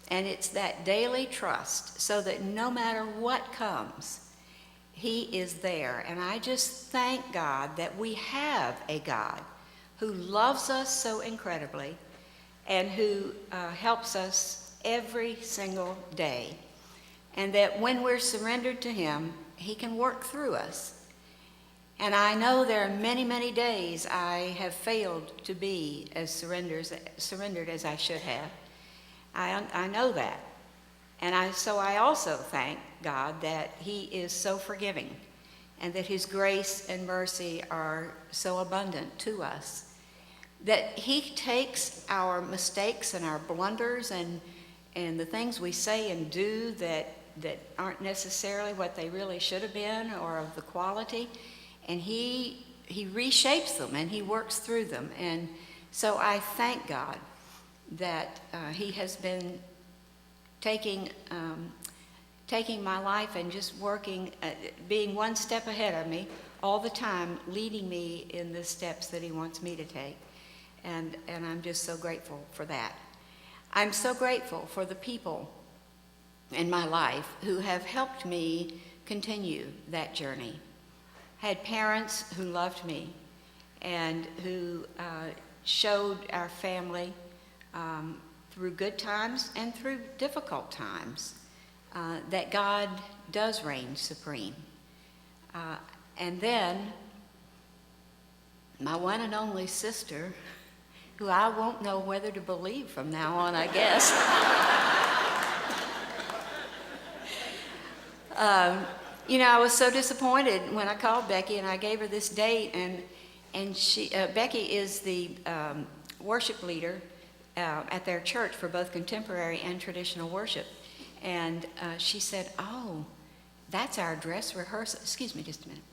And it's that daily trust, so that no matter what comes, He is there. And I just thank God that we have a God who loves us so incredibly and who helps us every single day. And that when we're surrendered to Him, He can work through us. And I know there are many, many days I have failed to be as surrendered as I should have. I know that. And so I also thank God that He is so forgiving and that His grace and mercy are so abundant to us. That He takes our mistakes and our blunders and the things we say and do that aren't necessarily what they really should have been or of the quality, and He reshapes them and He works through them. And so I thank God that He has been taking my life and just working, being one step ahead of me all the time, leading me in the steps that He wants me to take. And I'm just so grateful for that. I'm so grateful for the people in my life who have helped me continue that journey. I had parents who loved me and who showed our family through good times and through difficult times that God does reign supreme. And then my one and only sister, who I won't know whether to believe from now on, I guess. I was so disappointed when I called Becky and I gave her this date, and she, Becky is the worship leader at their church for both contemporary and traditional worship. And she said, "Oh, that's our dress rehearsal." Excuse me just a minute.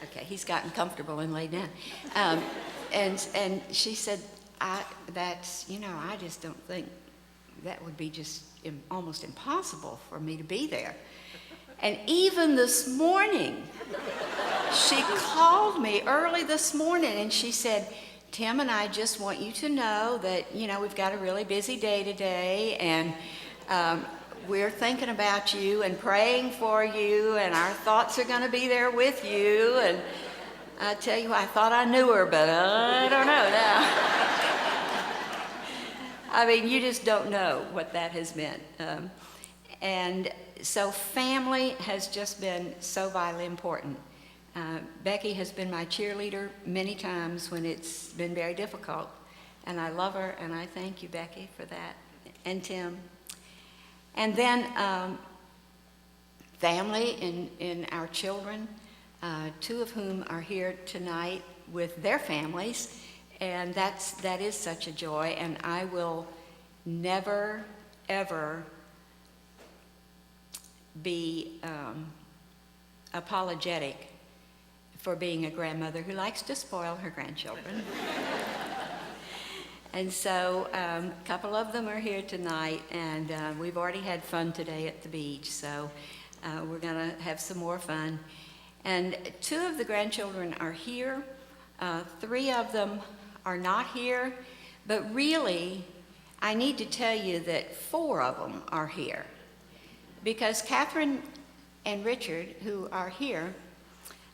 Okay, he's gotten comfortable and laid down. And she said, I just don't think that would be just almost impossible for me to be there. And even this morning, she called me early this morning and she said, "Tim and I just want you to know that, we've got a really busy day today, and we're thinking about you and praying for you, and our thoughts are going to be there with you." And I tell you, I thought I knew her, but I don't know now. I mean, you just don't know what that has meant. And so family has just been so vitally important. Becky has been my cheerleader many times when it's been very difficult, and I love her, and I thank you, Becky, for that, and Tim. And then family in our children, two of whom are here tonight with their families, and that is such a joy, and I will never, ever be apologetic for being a grandmother who likes to spoil her grandchildren. And so a couple of them are here tonight, and we've already had fun today at the beach, so we're going to have some more fun. And two of the grandchildren are here. Three of them are not here, but really, I need to tell you that four of them are here, because Catherine and Richard, who are here,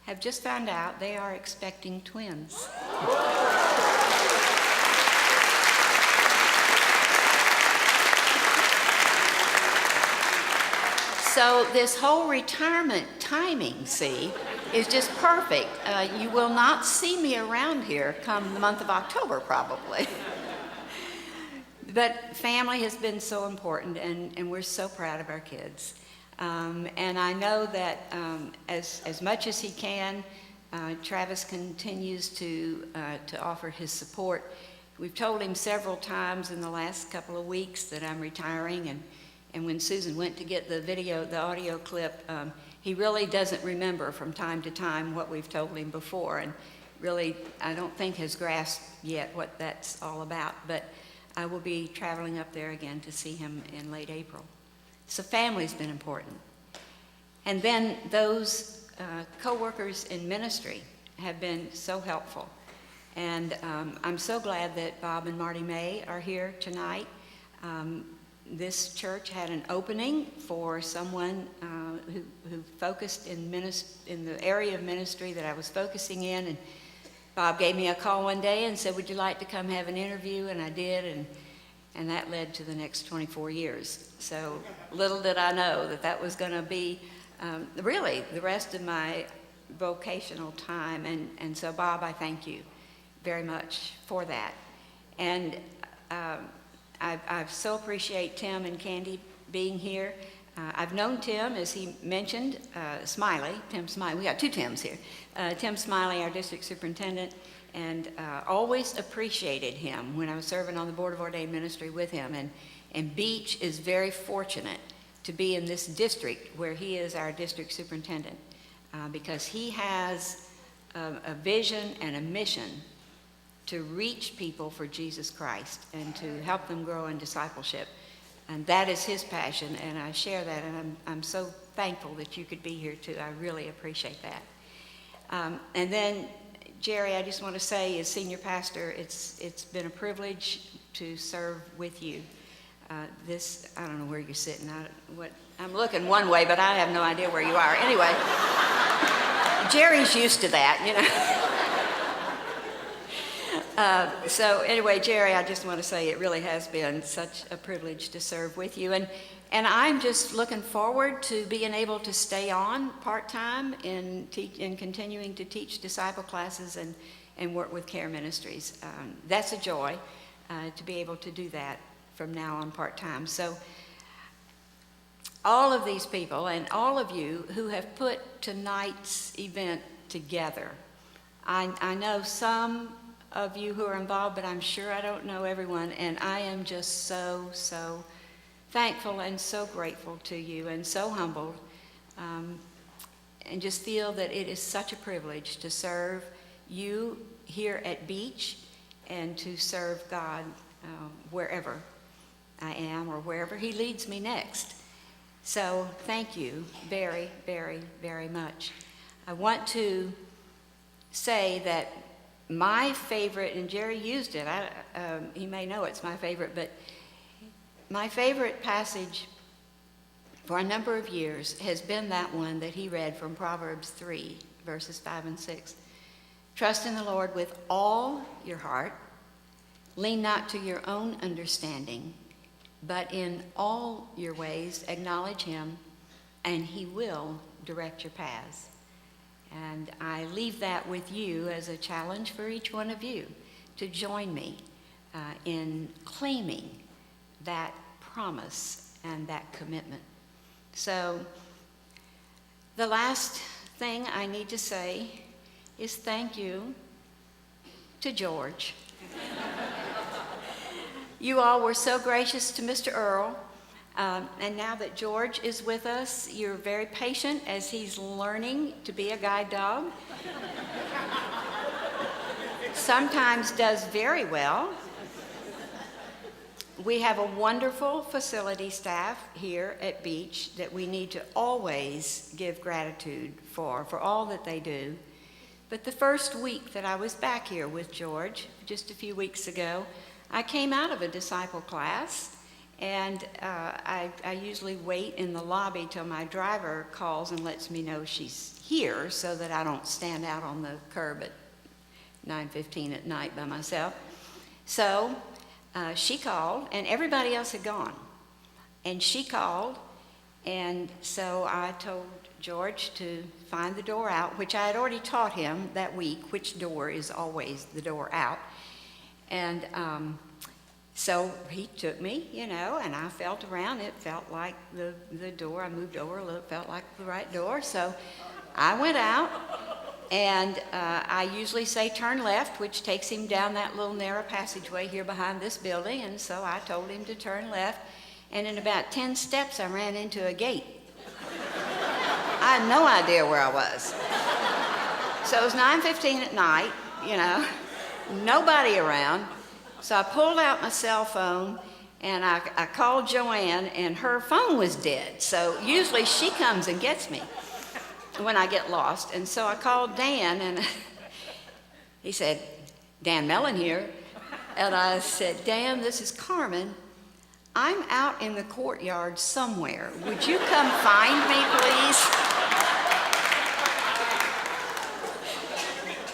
have just found out they are expecting twins. So this whole retirement timing, see, is just perfect. You will not see me around here come the month of October, probably. But family has been so important, and we're so proud of our kids. And I know that as much as he can, Travis continues to offer his support. We've told him several times in the last couple of weeks that I'm retiring, and when Susan went to get the audio clip, he really doesn't remember from time to time what we've told him before, and really, I don't think has grasped yet what that's all about, but I will be traveling up there again to see him in late April. So family's been important. And then those co-workers in ministry have been so helpful. And I'm so glad that Bob and Marty May are here tonight. This church had an opening for someone who focused in the area of ministry that I was focusing in, and Bob gave me a call one day and said, "Would you like to come have an interview?" And I did, and that led to the next 24 years. So little did I know that was going to be really the rest of my vocational time, and so Bob, I thank you very much for that. And I so appreciate Tim and Candy being here. I've known Tim, as he mentioned, Smiley, Tim Smiley. We got two Tims here. Tim Smiley, our district superintendent, and always appreciated him when I was serving on the Board of Ordained Ministry with him. And Beach is very fortunate to be in this district where he is our district superintendent, because he has a vision and a mission to reach people for Jesus Christ and to help them grow in discipleship. And that is his passion, and I share that, and I'm so thankful that you could be here too. I really appreciate that. And then, Jerry, I just want to say, as senior pastor, it's been a privilege to serve with you. I don't know where you're sitting. I'm looking one way, but I have no idea where you are. Anyway, Jerry's used to that, So anyway, Jerry, I just want to say it really has been such a privilege to serve with you. And I'm just looking forward to being able to stay on part-time in continuing to teach disciple classes and work with Care Ministries. That's a joy to be able to do that from now on part-time. So all of these people and all of you who have put tonight's event together, I know some of you who are involved, but I'm sure I don't know everyone, and I am just so thankful and so grateful to you and so humbled, and just feel that it is such a privilege to serve you here at Beach and to serve God wherever I am or wherever He leads me next. So thank you very, very, very much. I want to say that my favorite, and Jerry used it, he may know it's my favorite, but my favorite passage for a number of years has been that one that he read from Proverbs 3, verses 5 and 6. Trust in the Lord with all your heart. Lean not to your own understanding, but in all your ways acknowledge Him, and He will direct your paths. And I leave that with you as a challenge for each one of you to join me in claiming that promise and that commitment. So the last thing I need to say is thank you to George. You all were so gracious to Mr. Earl. And now that George is with us, you're very patient as he's learning to be a guide dog. Sometimes does very well. We have a wonderful facility staff here at Beach that we need to always give gratitude for all that they do. But the first week that I was back here with George, just a few weeks ago, I came out of a disciple class. And I usually wait in the lobby till my driver calls and lets me know she's here so that I don't stand out on the curb at 9:15 at night by myself. So she called, and everybody else had gone. And she called, and so I told George to find the door out, which I had already taught him that week, which door is always the door out. And so he took me, and I felt around. It felt like the door. I moved over a little, it felt like the right door. So I went out, and I usually say turn left, which takes him down that little narrow passageway here behind this building. And so I told him to turn left. And in about 10 steps, I ran into a gate. I had no idea where I was. So it was 9:15 at night, nobody around. So I pulled out my cell phone, and I called Joanne, and her phone was dead. So usually she comes and gets me when I get lost. And so I called Dan, and he said, Dan Mellon here. And I said, Dan, this is Carmen. I'm out in the courtyard somewhere. Would you come find me, please?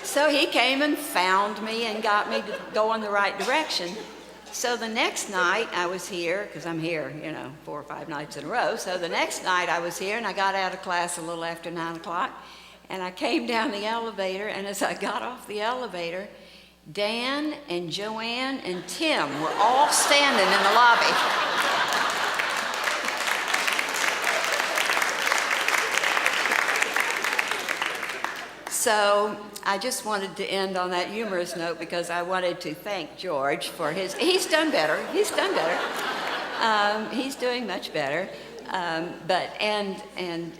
So he came and found me and got me to go in the right direction. So the next night I was here, because I'm here, 4 or 5 nights in a row. So the next night I was here, and I got out of class a little after 9 o'clock. And I came down the elevator, and as I got off the elevator, Dan and Joanne and Tim were all standing in the lobby. So I just wanted to end on that humorous note because I wanted to thank George for he's done better. He's done better. He's doing much better. And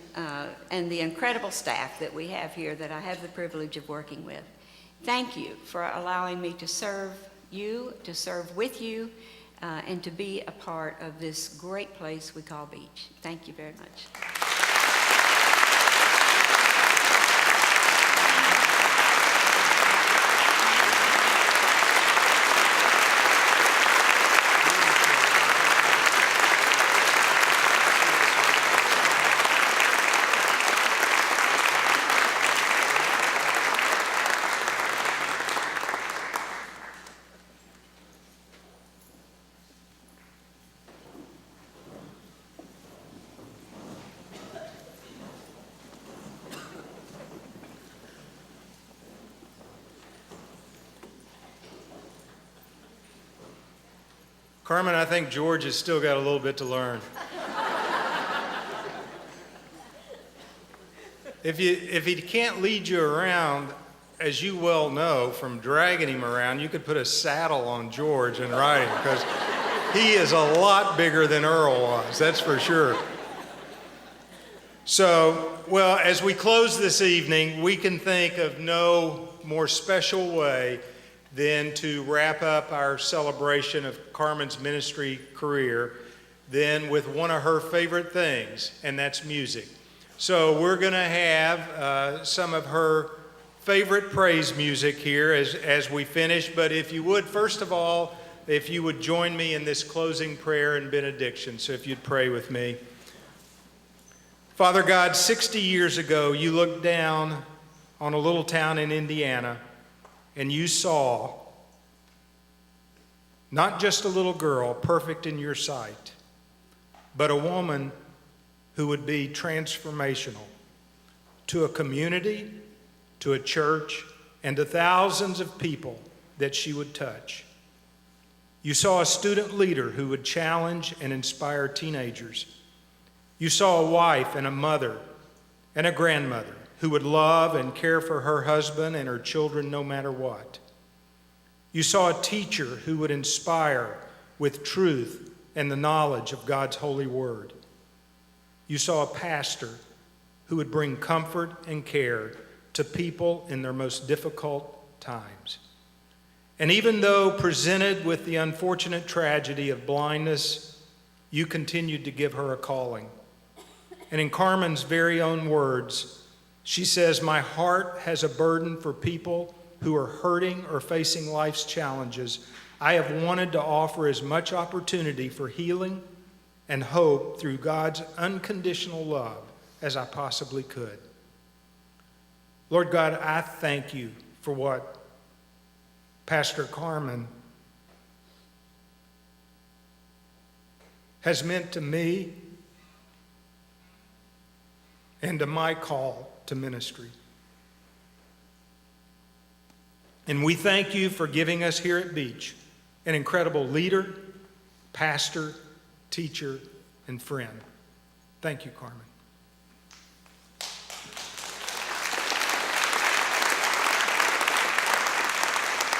the incredible staff that we have here that I have the privilege of working with. Thank you for allowing me to serve you, to serve with you, and to be a part of this great place we call Beach. Thank you very much. Carmen, I think George has still got a little bit to learn. If he can't lead you around, as you well know from dragging him around, you could put a saddle on George and ride him, because he is a lot bigger than Earl was, that's for sure. So, well, as we close this evening, we can think of no more special way than to wrap up our celebration of Carmen's ministry career than with one of her favorite things, and that's music. So we're going to have some of her favorite praise music here as we finish. But if you would, first of all, if you would join me in this closing prayer and benediction. So if you'd pray with me. Father God, 60 years ago, you looked down on a little town in Indiana, and you saw not just a little girl perfect in your sight, but a woman who would be transformational to a community, to a church, and to thousands of people that she would touch. You saw a student leader who would challenge and inspire teenagers. You saw a wife and a mother and a grandmother who would love and care for her husband and her children no matter what. You saw a teacher who would inspire with truth and the knowledge of God's holy word. You saw a pastor who would bring comfort and care to people in their most difficult times. And even though presented with the unfortunate tragedy of blindness, you continued to give her a calling. And in Carmen's very own words, she says, "My heart has a burden for people who are hurting or facing life's challenges. I have wanted to offer as much opportunity for healing and hope through God's unconditional love as I possibly could." Lord God, I thank you for what Pastor Carmen has meant to me and to my call to ministry. And we thank you for giving us here at Beach an incredible leader, pastor, teacher, and friend. Thank you, Carmen.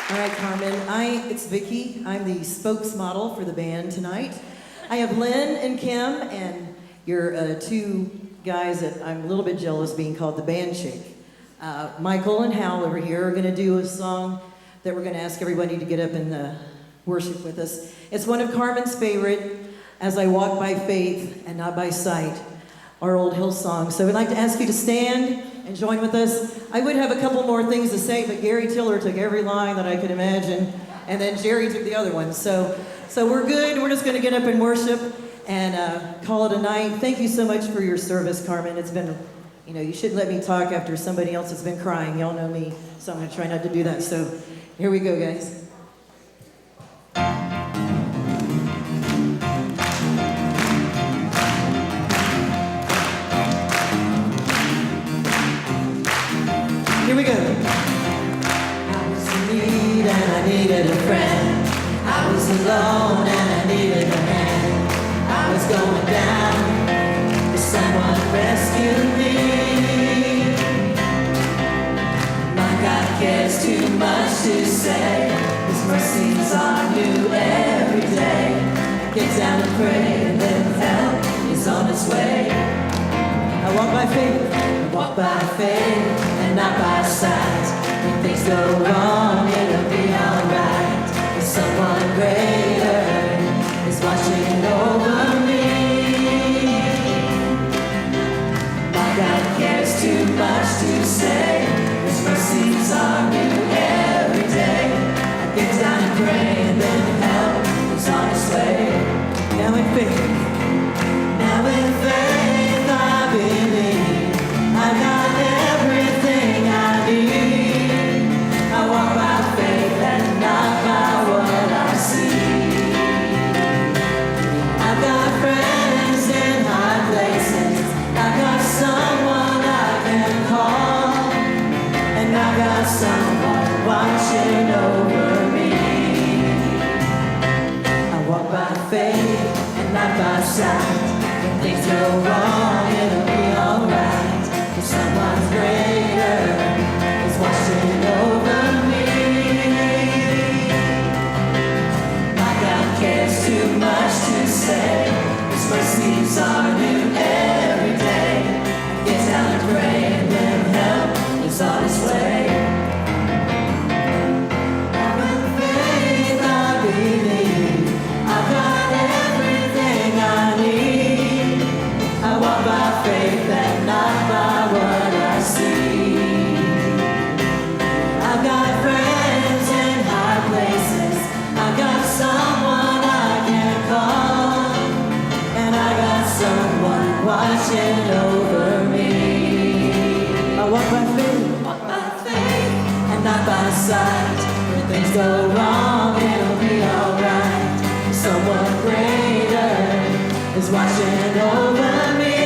All right, Carmen, it's Vicki. I'm the spokesmodel for the band tonight. I have Lynn and Kim, and your two guys that I'm a little bit jealous being called the band shake. Michael and Hal over here are going to do a song that we're going to ask everybody to get up and worship with us. It's one of Carmen's favorite, "As I Walk by Faith and Not by Sight," our old Hillsong. So we'd like to ask you to stand and join with us. I would have a couple more things to say, but Gary Tiller took every line that I could imagine, and then Jerry took the other one. So we're good. We're just going to get up and worship and call it a night. Thank you so much for your service, Carmen. It's been, you shouldn't let me talk after somebody else has been crying. Y'all know me, so I'm going to try not to do that. So here we go, guys. Here we go. I was in need and I needed a friend. I was alone and I needed a hand. I was going down, but someone rescued me. My God cares too much to say. His mercies are new every day. I get down and pray and then help is on its way. I walk by faith, I walk by faith and not by sight. When things go wrong, it'll be alright. There's someone greater is watching over me. My God cares too much to say. His mercies are new every day. I get down and pray and then help is on its way. Now in faith, now in faith I believe I got everything I need. I walk by faith and not by what I see. walk by faith and not by sight. When things go wrong, it'll be alright. 'Cause someone greater is watching over me. My God cares too much to say. His mercies are new every day. I get down and pray and then help is on its way. I've got everything I need. I walk by faith and not by what I see. I've got friends in high places. I've got someone I can call. And I got someone watching over me. I walk by faith and not by sight. When things go wrong, it'll be alright. Someone greater is watching over me.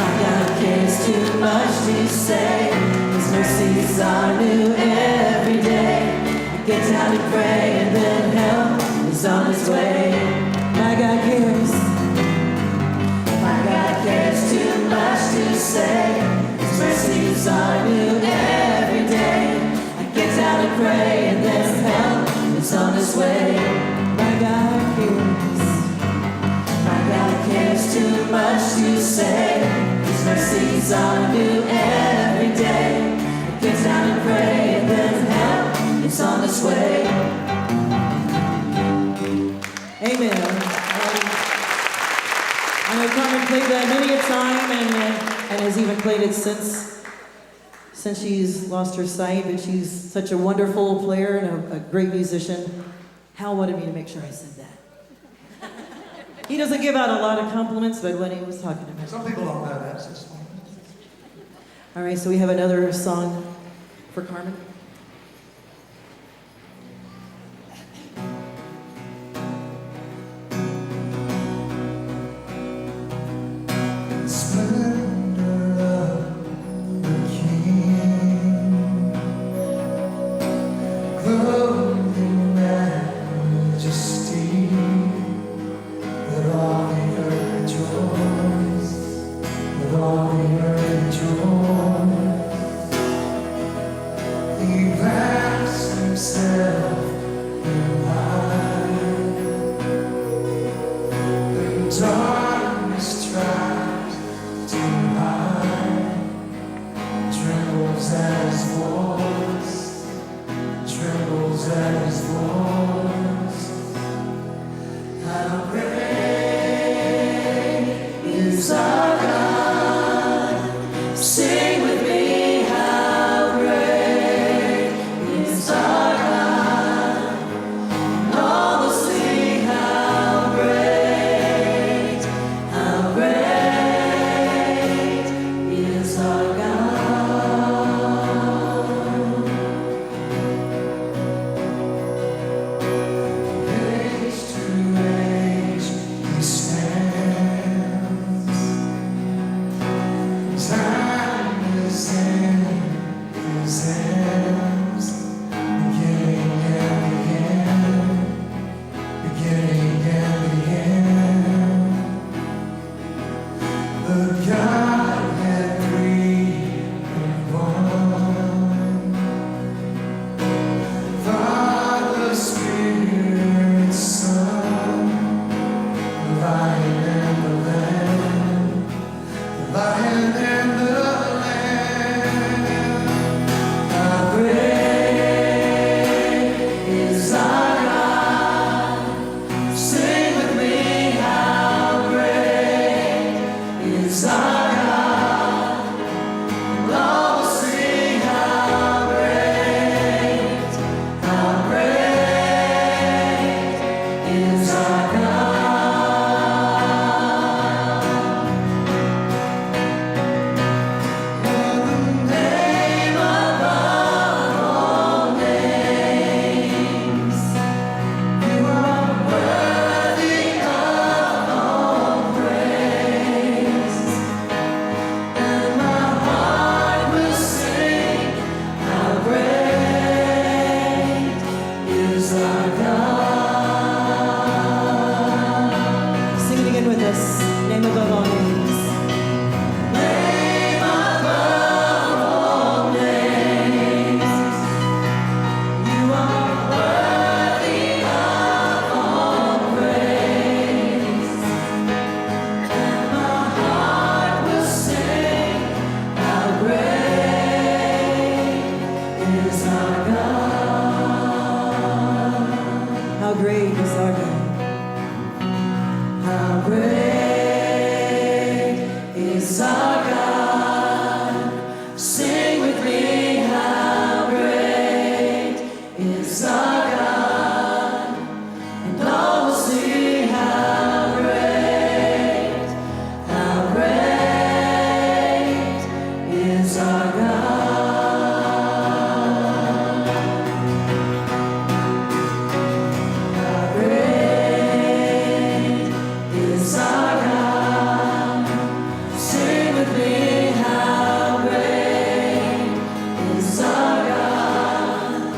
My God cares too much to say. His mercies are new every day. I get down and pray and then help is on its way. My God cares. My God cares too much to say. His mercies are new every day. I get down and pray and then help is on its way. My God cares. My God cares too much to say. His mercies are new every day. I get down and pray and then help is on its way. Amen. I know Carmen played that many a time and has even played it since she's lost her sight, but she's such a wonderful player and a great musician. Hal wanted me to make sure I said that. He doesn't give out a lot of compliments, but when he was talking to me. Some people don't know that, so it's fine. All right, so we have another song for Carmen. The our God. Sing it again with us. Name above all names. Name above all names. You are worthy of all praise. And my heart will sing, how great is our God. How great is our God. How great is our God. Sing with me, how great is our God. And all will see how great is our God. How great is our God. Sing with me, how great is our God.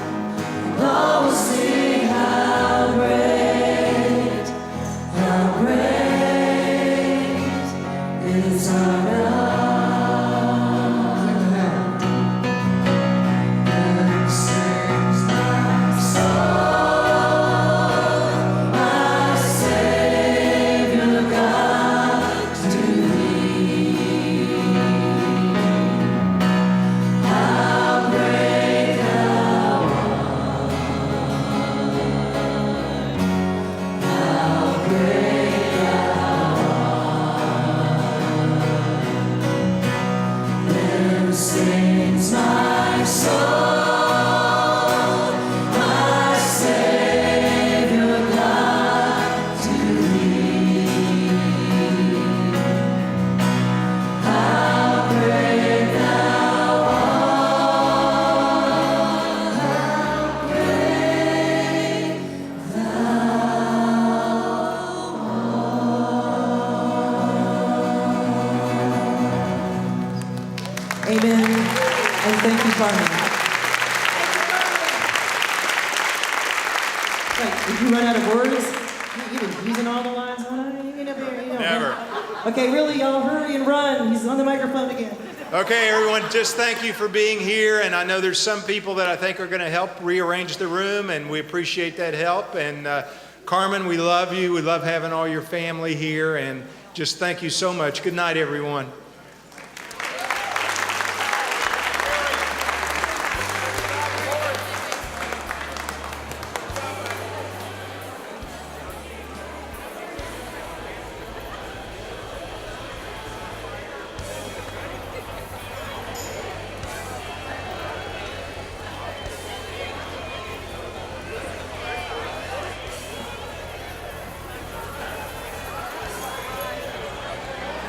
And all will see how great is our God. And sings my soul, my Savior God, to thee. How great thou art, how great thou art. Then sings my soul, my Savior God, to thee. How great thou art, how great thou art. Amen. And thank you, Carmen. Wait, did you run out of words? You been using all the lines? You know, Never. Okay, really, y'all, hurry and run. He's on the microphone again. Okay, everyone, just thank you for being here. And I know there's some people that I think are going to help rearrange the room, and we appreciate that help. And Carmen, we love you. We love having all your family here. And just thank you so much. Good night, everyone.